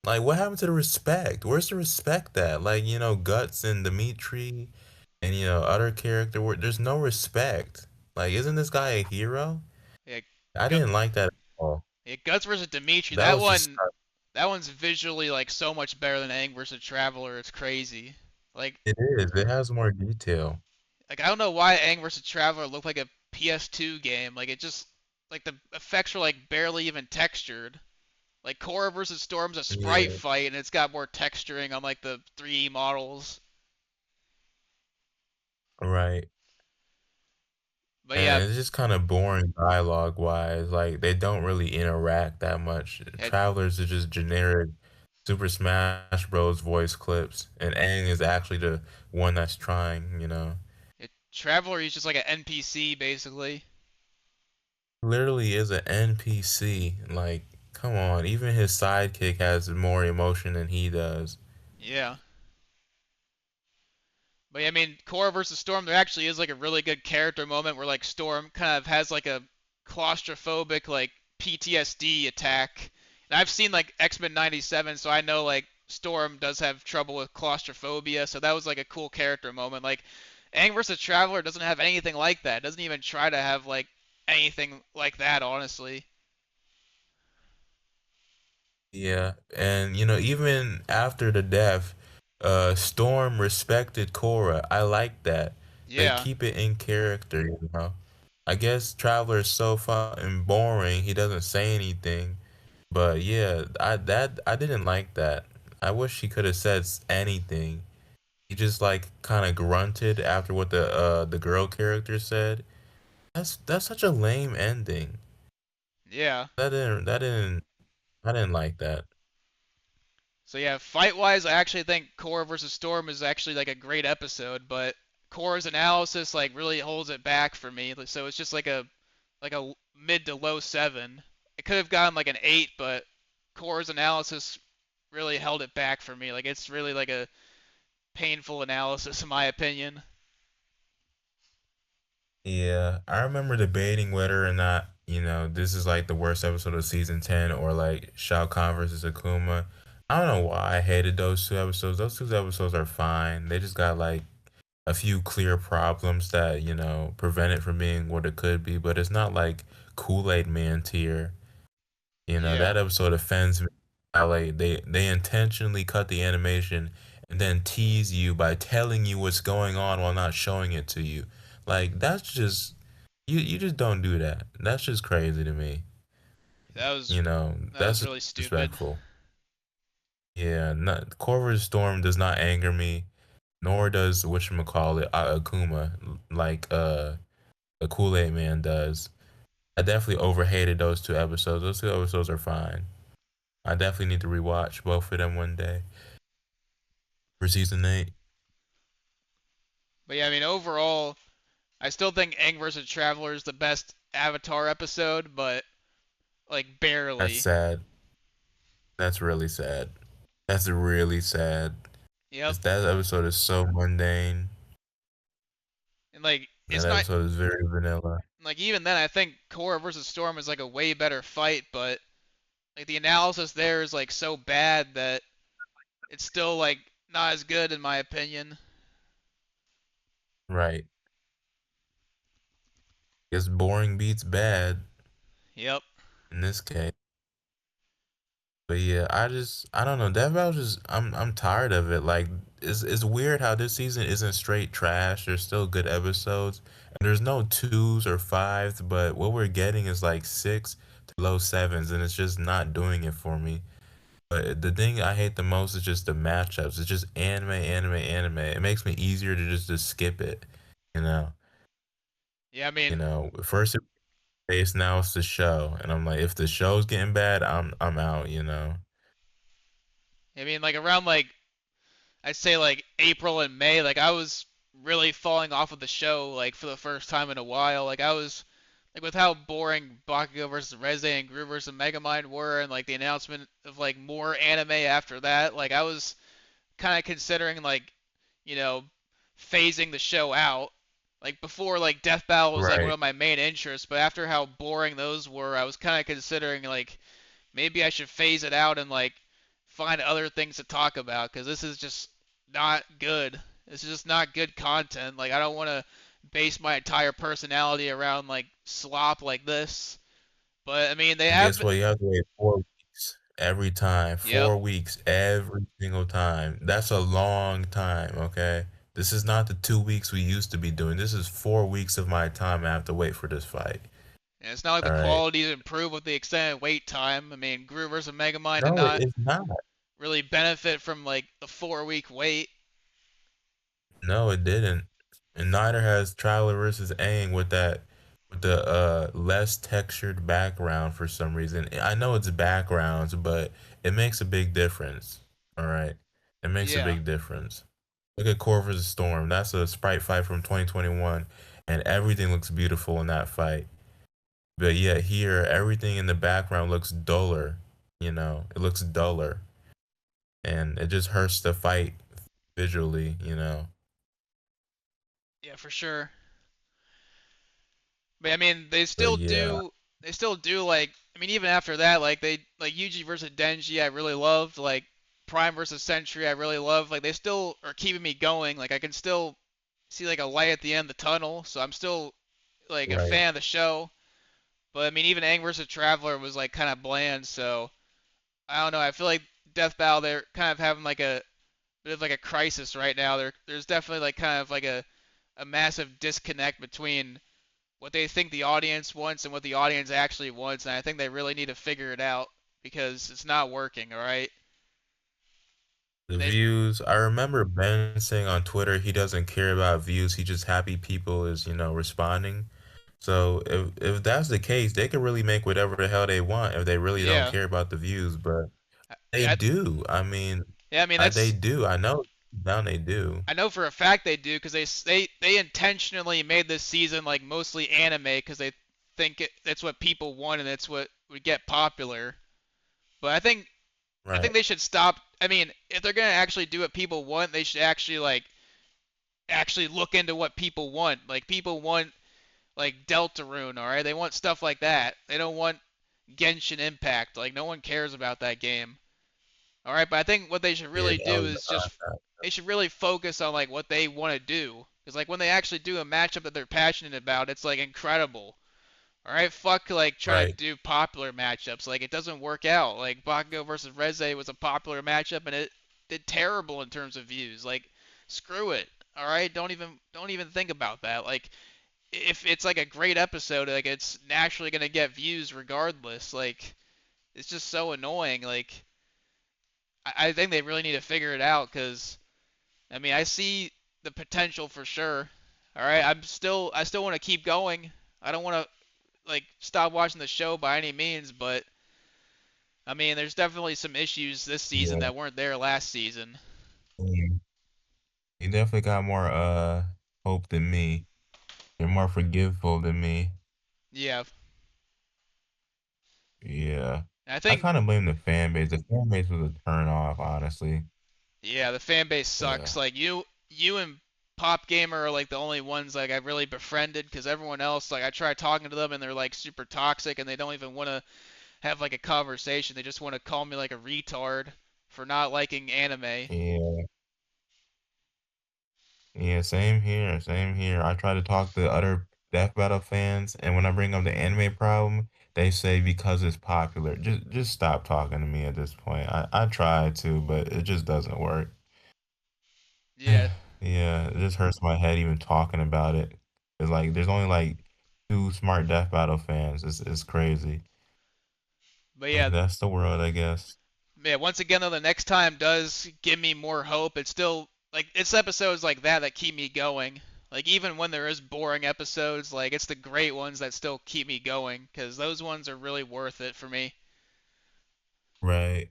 Like what happened to the respect? Where's the respect at? Like Guts and Dimitri, and other character. Where there's no respect. Like isn't this guy a hero? yeah, I Gut, didn't like that at all. yeah, Guts versus Dimitri. That was just That one's visually like so much better than Aang versus Traveler. It's crazy. Like it is. It has more detail. like I don't know why Aang versus Traveler looked like a PS2 game. Like it just like the effects were like barely even textured. Like Korra versus Storm's a sprite Yeah, fight, and it's got more texturing on like the 3D models. right. But yeah, And it's just kind of boring dialogue wise. Like they don't really interact that much. it, Travelers are just generic Super Smash Bros. Voice clips, and Aang is actually the one that's trying. Traveler he's just like an NPC basically. Literally is an NPC. Like Come on, even his sidekick has more emotion than he does. Yeah. But yeah, I mean, Korra versus Storm, there actually is like a really good character moment where like Storm kind of has like a claustrophobic like PTSD attack. And I've seen like X-Men 97, so I know like Storm does have trouble with claustrophobia, so that was like a cool character moment. Like Aang versus Traveler doesn't have anything like that. It doesn't even try to have like anything like that, honestly. Yeah, and even after the death, Storm respected Korra. I like that. They Yeah, keep it in character. I guess Traveler is so fucking boring. He doesn't say anything. But yeah, I didn't like that. I wish he could have said anything. He just like kind of grunted after what the girl character said. That's such a lame ending. yeah. That didn't I didn't like that. So yeah, fight wise, I actually think Korra versus Storm is actually like a great episode, but Korra's analysis like really holds it back for me. So it's just like a mid to low seven. It could have gotten like an eight, but Korra's analysis really held it back for me. Like it's really like a painful analysis in my opinion. Yeah, I remember debating whether or not, this is like the worst episode of season 10 or like Shao Kahn versus Akuma. I don't know why I hated those two episodes. Those two episodes are fine. They just got like a few clear problems that prevent it from being what it could be, but it's not like Kool-Aid Man tier. Yeah, That episode offends me. Like they intentionally cut the animation and then tease you by telling you what's going on while not showing it to you. Like that's just you just don't do that. That's just crazy to me. that was You know, that that's was just really stupid. disrespectful. Yeah, not Corvus Storm does not anger me, nor does whatchamacallit Akuma like a Kool-Aid Man does. I definitely overhated those two episodes. Those two episodes are fine. I definitely need to rewatch both of them one day for season 8. But yeah, I mean overall, I still think Aang versus Traveler is the best Avatar episode, but like That's barely. sad. That's really sad. That's really sad. Yep. That episode is so mundane. And like That it's not episode is very vanilla. like even then I think Korra versus Storm is like a way better fight, but like the analysis there is like so bad that it's still like not as good in my opinion. Right. Guess boring beats bad Yep. in this case. But yeah, I don't know. Death Battle just I'm tired of it. Like it's weird how this season isn't straight trash. There's still good episodes. And there's no twos or fives, but what we're getting is like six to low sevens, and it's just not doing it for me. But the thing I hate the most is just the matchups. It's just anime, anime, anime. It makes me easier to just skip it. You know, Yeah, I mean First it's base, now it's the show, and I'm like, if the show's getting bad, I'm out. like around like I'd say like April and May, like I was really falling off of the show like for the first time in a while. Like I was like with how boring Bakugo versus Reze and Gru versus Megamind were and like the announcement of like more anime after that, like I was kind of considering like, you know, phasing the show out. Like before, like Death Battle was like one Right. of my main interests, but after how boring those were, I was kind of considering like maybe I should phase it out and like find other things to talk about because this is just not good. This is just not good content. Like I don't want to base my entire personality around like slop like this. But I mean, they And have guess been. what? You have to wait 4 weeks every time. Yep. 4 weeks every single time. That's a long time, okay? This is not the 2 weeks we used to be doing. This is 4 weeks of my time I have to wait for this fight. And it's not like the All right. quality's improved with the extended wait time. I mean, Gru versus Megamind did No, not it's not. really benefit from like the 4 week wait. No, it didn't. And neither has Traveler versus Aang with the less textured background for some reason. I know it's backgrounds, but it makes a big difference. All right. It makes a Yeah. big difference. Look at Core vs. Storm. That's a sprite fight from 2021, and everything looks beautiful in that fight. But yet here, everything in the background looks duller. it looks duller, and it just hurts the fight visually. Yeah, for sure. But I mean, they But still yeah, do. They still do like. I mean, even after that, like they like Yuji versus Denji, I really loved. Like Prime versus Sentry, I really loved. Like they still are keeping me going. Like I can still see like a light at the end of the tunnel. So I'm still like a right. fan of the show. But I mean, even Aang versus Traveler was like kind of bland. So I don't know. I feel like Death Battle they're kind of having like a bit of like a crisis right now. There's definitely like kind of like a massive disconnect between what they think the audience wants and what the audience actually wants, and I think they really need to figure it out because it's not working. All right, The and they views. I remember Ben saying on Twitter he doesn't care about views. He just happy people is responding. So if that's the case, they can really make whatever the hell they want if they really don't yeah, care about the views. But they yeah, do. I mean, yeah. I mean they that's do. I know now they do. I know for a fact they do because they intentionally made this season like mostly anime because they think that's what people want and that's what would get popular. But I think Right. they should stop. I mean, if they're gonna actually do what people want, they should actually like actually look into what people want. Like people want like Deltarune, all right? They want stuff like that. They don't want Genshin Impact. Like no one cares about that game. All right, but I think what they should Yeah, really that do was is just they should really focus on like what they want to do. Cuz like when they actually do a matchup that they're passionate about, it's like incredible. All right, fuck like trying to right. do popular matchups. Like it doesn't work out. Like Bakugo versus Reze was a popular matchup and it did terrible in terms of views. Like screw it. All right, don't even think about that. Like if it's like a great episode, like it's naturally gonna get views regardless. Like it's just so annoying. Like I think they really need to figure it out because I mean I see the potential for sure. All right, I still want to keep going. I don't want to like stop watching the show by any means, but I mean there's definitely some issues this season Yeah. that weren't there last season. Mm. You definitely got more hope than me. You're more forgiveful than me. Yeah, Yeah. I I think kind of blame the fan base. The fan base was a turn off, honestly. yeah the fan base Yeah. sucks. Like you and Pop Gamer are like the only ones like I really befriended because everyone else like I try talking to them and they're like super toxic and they don't even want to have like a conversation. They just want to call me like a retard for not liking anime. Yeah. Yeah, same here. Same here. I try to talk to other Death Battle fans, and when I bring up the anime problem, they say because it's popular. Just stop talking to me at this point. I try to, but it just doesn't work. Yeah, Yeah, it just hurts my head even talking about it. It's like there's only like two smart Death Battle fans. It's crazy. but yeah, That's the world, I guess. yeah. Once again though, the next time does give me more hope. It's still like it's episodes like that that keep me going. Like even when there is boring episodes, like it's the great ones that still keep me going because those ones are really worth it for me. Right.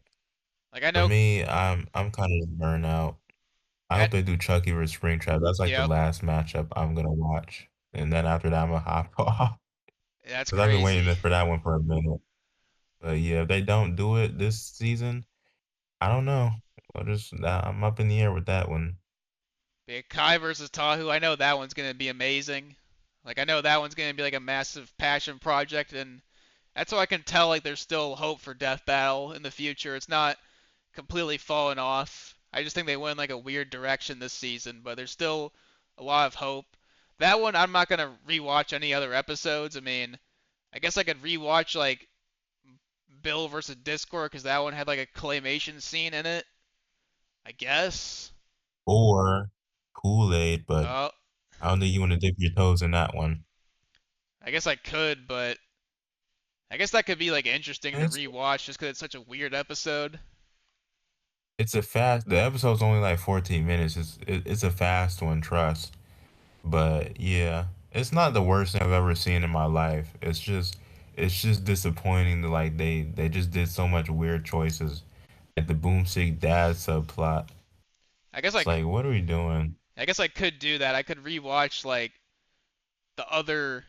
Like I For know, me, I'm kind of burnt out. I I, hope they do Chucky versus Springtrap. That's like the yep, last matchup I'm gonna watch, and then after that, I'm gonna hop off that's because I've been crazy. waiting for that one for a minute. But yeah, if they don't do it this season, I don't know. I'm up in the air with that one. Yeah, Kai versus Tahu, I know that one's gonna be amazing. Like I know that one's gonna be like a massive passion project, and that's how I can tell like there's still hope for Death Battle in the future. It's not completely fallen off. I just think they went in like a weird direction this season, but there's still a lot of hope. That one I'm not gonna rewatch any other episodes. I mean, I guess I could rewatch like Bill versus Discord because that one had like a claymation scene in it. I guess. Or Kool-Aid, but Oh, I don't think you want to dip your toes in that one. I guess I could, but I guess that could be like interesting And to rewatch just because it's such a weird episode. it's a fast. The episode's only like 14 minutes. It's a fast one, trust. But yeah, it's not the worst thing I've ever seen in my life. It's just disappointing that like they just did so much weird choices. Like the Boomstick dad subplot. I guess It's like, what are we doing? I guess I could do that. I could rewatch like the other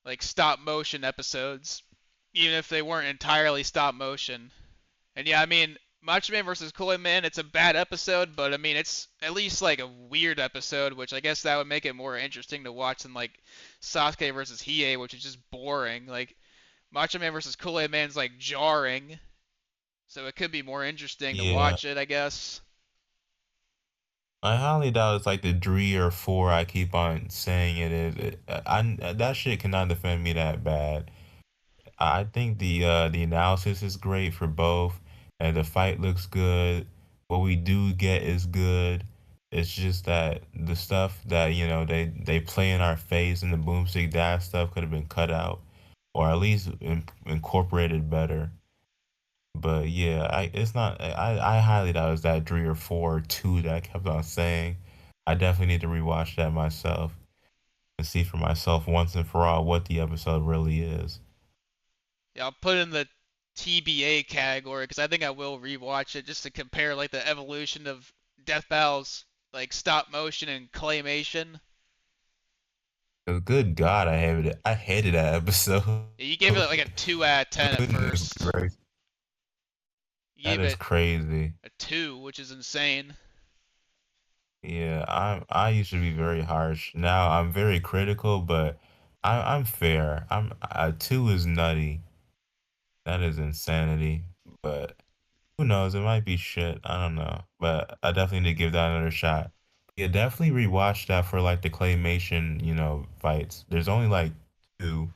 like stop motion episodes, even if they weren't entirely stop motion. And yeah, I mean, Macho Man versus Kool Man, it's a bad episode, but I mean, it's at least like a weird episode, which I guess that would make it more interesting to watch than like Sasuke versus Hiei, which is just boring. Like Macho Man versus Kool Man's like jarring, so it could be more interesting to Yeah, watch it, I guess. I highly doubt it's like the 3 or 4 I keep on saying it is. That shit cannot defend me that bad. I think the analysis is great for both, and the fight looks good. What we do get is good. It's just that the stuff that they play in our face and the boomstick dash stuff could have been cut out, or at least incorporated better. But yeah, it's not. I highly doubt it's that 3 or 4 or 2 that I kept on saying. I definitely need to rewatch that myself and see for myself once and for all what the episode really is. Yeah, I'll put it in the TBA category because I think I will rewatch it just to compare like the evolution of Death Battle's like stop motion and claymation. 'Cause good God, I hated that episode. Yeah, you gave it like a 2 out of 10 at Goodness first. gracious, You that gave is it crazy. a 2, which is insane. Yeah, I used to be very harsh. Now I'm very critical, but I'm fair. I'm 2 is nutty. That is insanity. But who knows? It might be shit. I don't know. But I definitely need to give that another shot. Yeah, definitely rewatch that for like the claymation, fights. There's only like 2,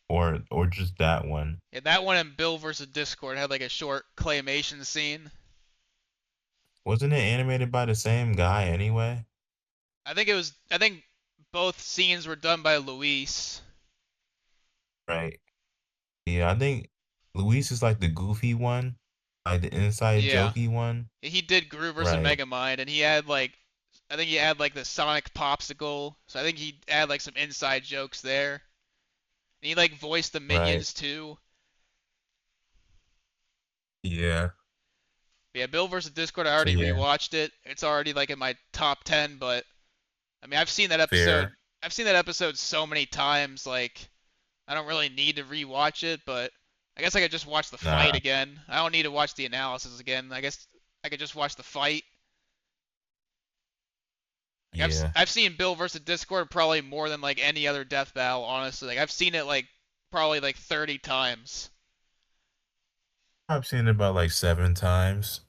or just that one. Yeah, that one and Bill versus Discord had like a short claymation scene. Wasn't it animated by the same guy anyway? I think both scenes were done by Luis. Right. Yeah, I think Luis is like the goofy one, like the inside Yeah. jokey one. He did Gru versus Right. Megamind and he had like I think he had like the Sonic popsicle. So I think he had like some inside jokes there. And he like voiced the Right. minions too. Yeah. Yeah, Bill versus Discord, I So already yeah, rewatched it. It's already like in my top 10, but I mean, I've seen that episode. fair. I've seen that episode so many times. Like, I don't really need to rewatch it, but I guess I could just watch the fight Nah. again. I don't need to watch the analysis again. I guess I could just watch the fight. Like Yeah. I've seen Bill versus Discord probably more than like any other death battle. Honestly, like I've seen it like probably like 30 times. I've seen it about like 7 times.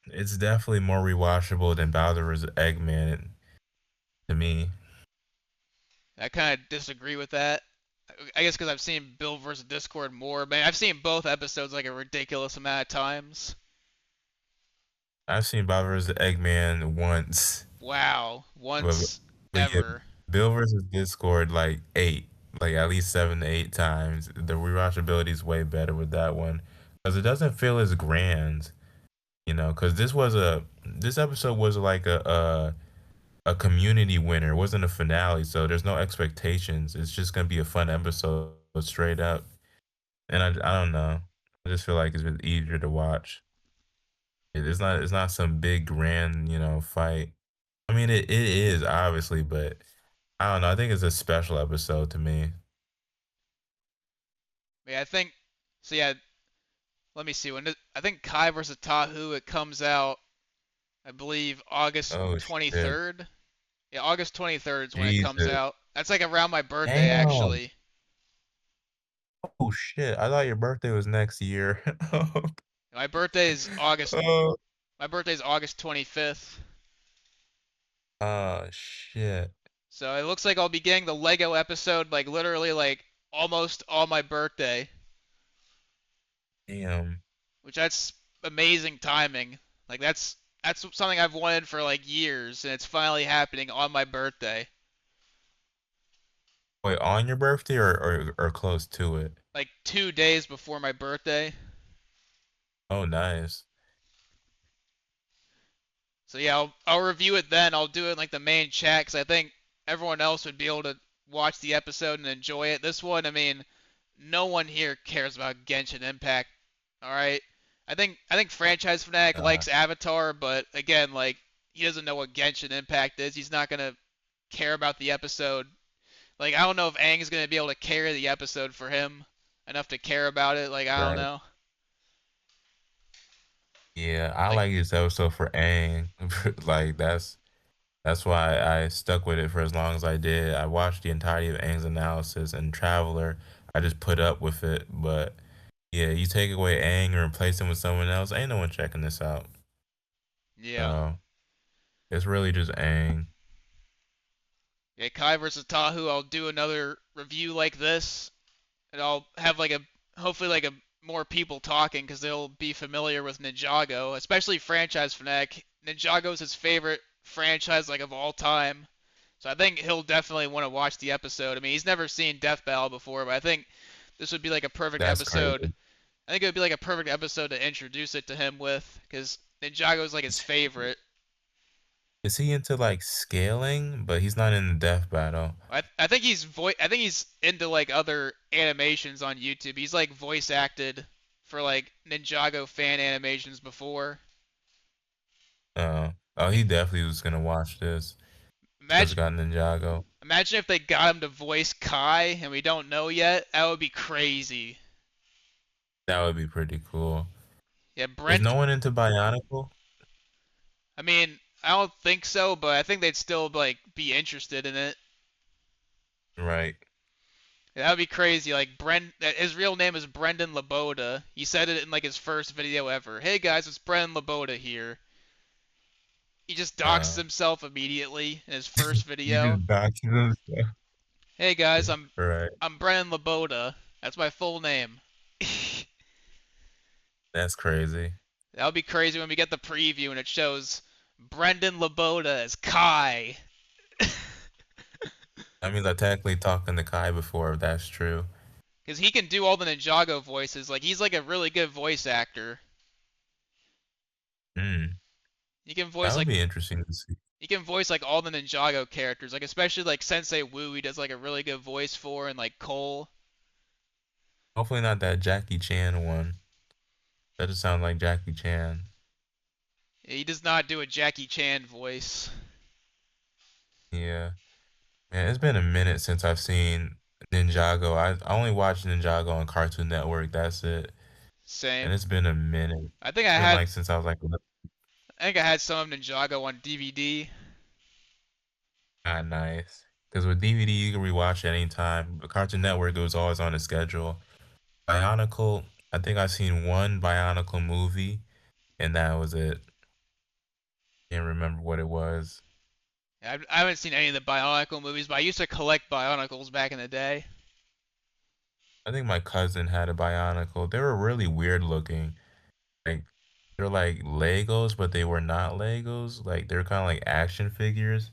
It's definitely more rewatchable than Bowser's Eggman to me. I kind of disagree with that. I guess because I've seen Bill versus Discord more. Man, I've seen both episodes like a ridiculous amount of times. I've seen Bowser's Eggman once, Wow, but once but yeah, ever. Bill versus Discord like 8, like at least 7 to 8 times. The rewatchability is way better with that one because it doesn't feel as grand. Because this episode was like a community winner. It wasn't a finale, so there's no expectations. It's just gonna be a fun episode straight up. And I don't know. I just feel like it's been easier to watch. It's not some big grand fight. I mean it is obviously, but I don't know. I think it's a special episode to me. Yeah, I think so. Yeah, let me see. I think Kai versus Tahu, it comes out, I believe August Oh shit. 23rd. Yeah, August 23rd is when it comes Jesus. out. That's like around my birthday Damn. actually. Oh shit. I thought your birthday was next year. My birthday is August. Oh, My birthday is August 25th. oh shit. So it looks like I'll be getting the Lego episode like literally like almost on my birthday, Damn. which that's amazing timing. Like that's something I've wanted for like years, and it's finally happening on my birthday. Wait, on your birthday or close to it? Like 2 days before my birthday. Oh, nice. So yeah, I'll review it then. I'll do it in like the main chat because I think everyone else would be able to watch the episode and enjoy it. This one, I mean, no one here cares about Genshin Impact. All right, I think Franchise Fanatic Uh, likes Avatar, but again, like he doesn't know what Genshin Impact is. He's not gonna care about the episode. Like I don't know if Aang is gonna be able to carry the episode for him. enough to care about it. Like I don't Right. know. Yeah, I Like like this episode for Aang. Like that's why I stuck with it for as long as I did. I watched the entirety of Aang's analysis and Traveler. I just put up with it. But yeah, you take away Aang and replace him with someone else, ain't no one checking this out. yeah, So it's really just Aang. yeah. Kai versus Tahu. I'll do another review like this, and I'll have like a hopefully like a more people talking because they'll be familiar with Ninjago, especially franchise fanatic. Ninjago is his favorite franchise like of all time. So I think he'll definitely want to watch the episode. I mean, he's never seen Death Battle before, but I think this would be like a perfect That's episode. crazy. I think it would be like a perfect episode to introduce it to him with, because Ninjago is like his Is, favorite. is he into like scaling? But he's not in the death battle. I think I think he's into like other animations on YouTube. He's like voice acted for like Ninjago fan animations before. Oh, he definitely was gonna watch this because Imagine it got Ninjago. imagine if they got him to voice Kai and we don't know yet. That would be crazy. That would be pretty cool. Yeah, Is Brent. no one into Bionicle? I mean, I don't think so, but I think they'd still like be interested in it. Right. That would be crazy. Like his real name is Brendan Laboda. He said it in like his first video ever. Hey guys, it's Brendan Laboda here. He just doxes Uh, himself immediately in his first you video. just document stuff. Hey guys, Right. I'm Brendan Laboda. That's my full name. That's crazy. That would be crazy when we get the preview and it shows Brendan Laboda as Kai. That means I technically talked to Kai before, if that's true. Because he can do all the Ninjago voices. Like, he's like a really good voice actor. Hmm. He can That voice would like be interesting to see. all the Ninjago characters. Like, especially like Sensei Wu, he does like a really good voice for, and like Cole. Hopefully not that Jackie Chan one. That just sounds like Jackie Chan. He does not do a Jackie Chan voice. Yeah. Man, it's been a minute since I've seen Ninjago. I only watched Ninjago on Cartoon Network. That's it. And Same. it's been a minute. It's I think I been had like since I was like I think I had some of Ninjago on DVD. not nice. Because with DVD you can rewatch it anytime. But Cartoon Network it was always on the schedule. Bionicle, I think I've seen one Bionicle movie, and that was it. Can't remember what it was. I haven't seen any of the Bionicle movies, but I used to collect Bionicles back in the day. I think my cousin had a Bionicle. They were really weird looking. Like they're like Legos, but they were not Legos. Like they're kind of like action figures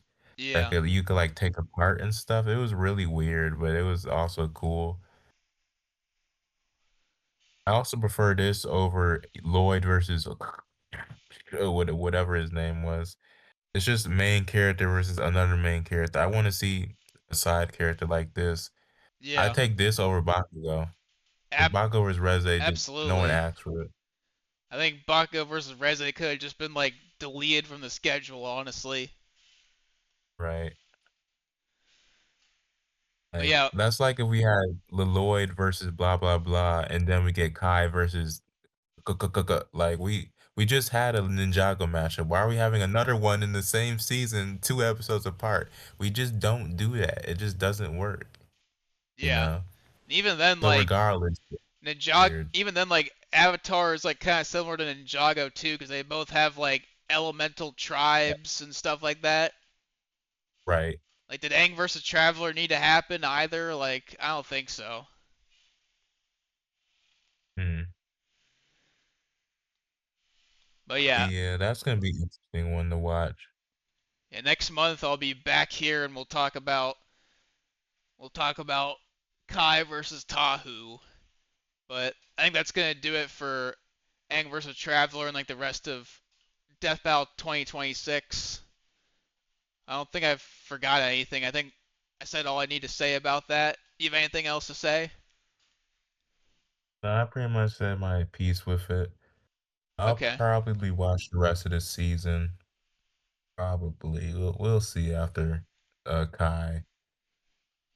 that Yeah. you could like take apart and stuff. It was really weird, but it was also cool. I also prefer this over Lloyd versus whatever his name was. It's just main character versus another main character. I want to see a side character like this. I Yeah. take this over Bakugo. Because Ab- Bakugo versus Reze, just no one absolutely. asked for it. I think Bakugo versus Reze could have just been like deleted from the schedule, honestly. Right. But Like yeah, that's like if we had Lloyd versus blah blah blah, and then we get Kai versus like we just had a Ninjago matchup. Why are we having another one in the same season, 2 episodes apart? We just don't do that. It just doesn't work, you yeah. know. Even then, So like regardless, it's weird. Even then, like Avatar is like kind of similar to Ninjago too, because they both have like elemental tribes and stuff like that. Right. Like, did Aang versus Traveler need to happen either? Like, I don't think so. Hmm. But yeah, Yeah, that's gonna be an interesting one to watch. yeah. Next month I'll be back here and we'll talk about Kai versus Tahu. But I think that's gonna do it for Aang versus Traveler and like the rest of Death Battle 2026. I don't think I've forgot anything. I think I said all I need to say about that. You have anything else to say? I pretty much said my piece with it. I'll Okay. probably watch the rest of the season. Probably. We'll see after Kai.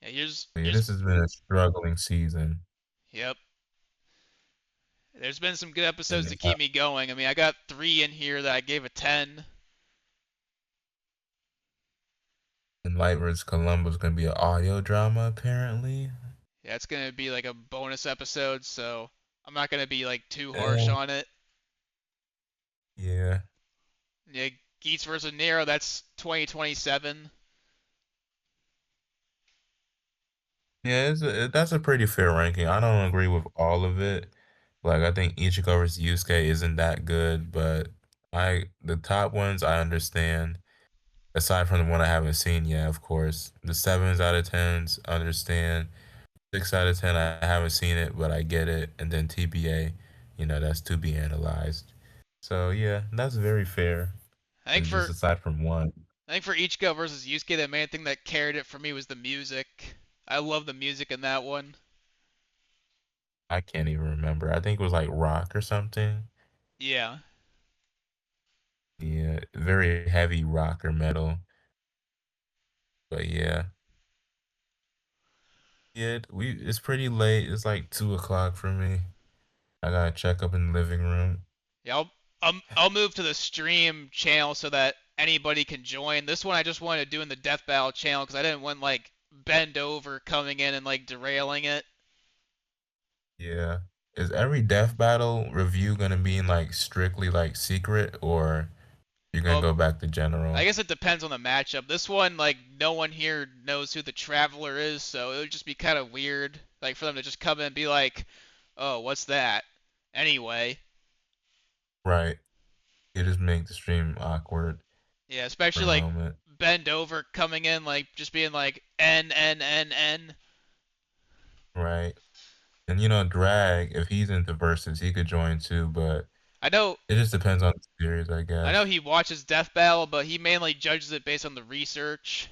Yeah, But yeah, this has been a struggling season. yep. There's been some good And episodes to then keep me going. I mean, I got 3 in here that I gave a 10. Light vs. Columbo is gonna be an audio drama apparently. Yeah, it's gonna be like a bonus episode, so I'm not gonna be like too harsh Yeah. on it. Yeah. Yeah, Geats versus Nero, that's 2027. Yeah, that's a pretty fair ranking. I don't agree with all of it. Like I think Ichigo vs. Yusuke isn't that good, but the top ones I understand. Aside from the one I haven't seen yet, of course. The sevens out of tens, understand. 6 out of 10, I haven't seen it, but I get it. And then TBA, that's to be analyzed. So yeah, that's very fair. I think And just for aside from one, I think for Ichigo versus Yusuke, the main thing that carried it for me was the music. I love the music in that one. I can't even remember. I think it was like rock or something. Yeah. Yeah, very heavy rock or metal. But yeah, yeah, it's pretty late. It's like 2 o'clock for me. I gotta check up in the living room. Yeah, I'll move to the stream channel so that anybody can join. This one I just wanted to do in the Death Battle channel because I didn't want like Bend Over coming in and like derailing it. Yeah. Is every death battle review gonna be in like strictly like secret or you're gonna Well, go back to I general? guess it depends on the matchup. This one, like, no one here knows who the Traveler is, so it would just be kind of weird, like, for them to just come in and be like, "Oh, what's that?" Anyway, Right. You just make the stream awkward yeah, for especially a like moment. Bend Over coming in, like, just being like N N N N. Right. And Drag, if he's into verses, he could join too, but I know, it just depends on the series, I I know guess. he watches Death Battle, but he mainly judges it based on the research,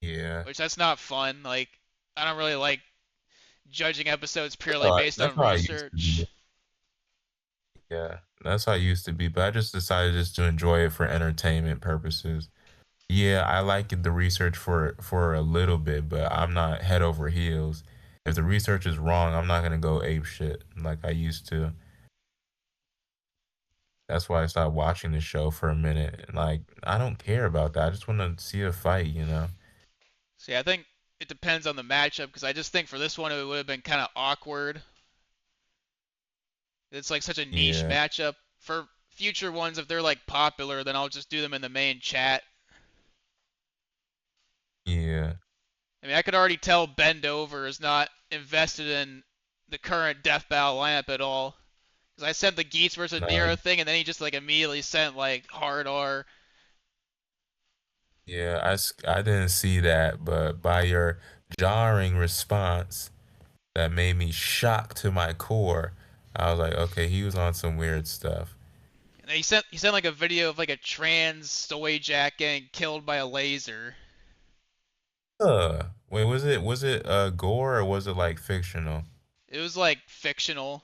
Yeah. which that's not fun. Like, I don't really like judging episodes That's purely how I, based that's on how I used to research. be. Yeah. That's how I used to be, but I just decided just to enjoy it for entertainment purposes. Yeah, I like the research for a little bit, but I'm not head over heels. If the research is wrong, I'm not gonna go ape shit like I used to. That's why I stopped watching the show for a minute. Like, I don't care about that. I just want to see a fight. See, I think it depends on the matchup because I just think for this one it would have been kind of awkward. It's like such a niche Yeah, matchup. For future ones, if they're like popular, then I'll just do them in the main chat. yeah, I mean, I could already tell Bend Over is not invested in the current Death Battle lineup at all. Because I sent the Geats versus no, Nero thing, and then he just like immediately sent like Hard R. yeah. I didn't see that, but by your jarring response, that made me shocked to my core. I was like, okay, he was on some weird stuff. And he sent like a video of like a trans soy jack getting killed by a laser. Wait, was it gore or was it like fictional? It was like fictional.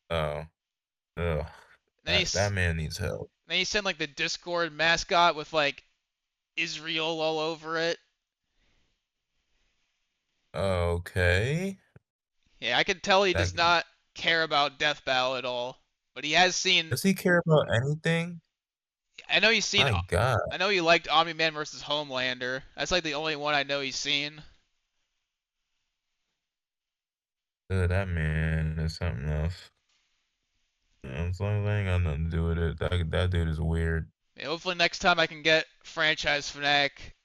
Oh, ugh. Then he That man needs help. then he sent like the Discord mascot with like Israel all over it. Okay. Yeah, I can tell he does That not care about Death Battle at all. But he has seen. does he care about anything? I know he's seen. My God, I know he liked Omni Man versus Homelander. That's like the only one I know he's seen. that man is something else. As long as I ain't got nothing to do with it, that dude is weird. Yeah, hopefully next time I can get Franchise Fanatic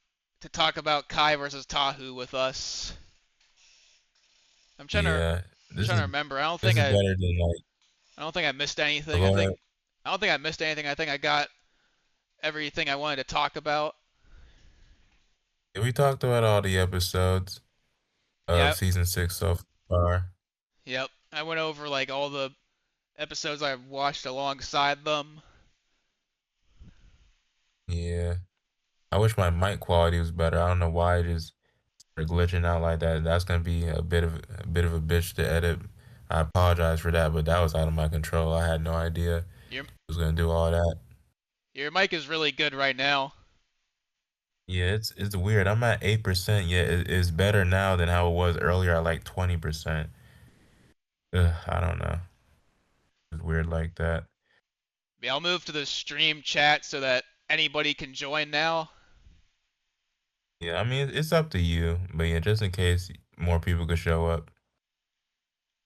to talk about Kai versus Tahu with us. I'm trying to Yeah, I'm this trying is to remember. this is better than like. I don't think I missed anything. Go ahead. I don't think I missed anything. I think I got everything I wanted to talk about. Yeah, we talked about all the episodes of Yeah, season 6 so far. yep. I went over like all the episodes I've watched alongside them. Yeah, I wish my mic quality was better. I don't know why it is glitching out like that. That's gonna be a bit of a bitch to edit. I apologize for that, but that was out of my control. I had no idea I Your was gonna do all that. your mic is really good right now. Yeah, it's weird. I'm at 8%, yet it's better now than how it was earlier at like 20%. I don't know. It's weird like that. Yeah, I'll move to the stream chat so that anybody can join now. Yeah, I mean it's up to you, but yeah, just in case more people could show up.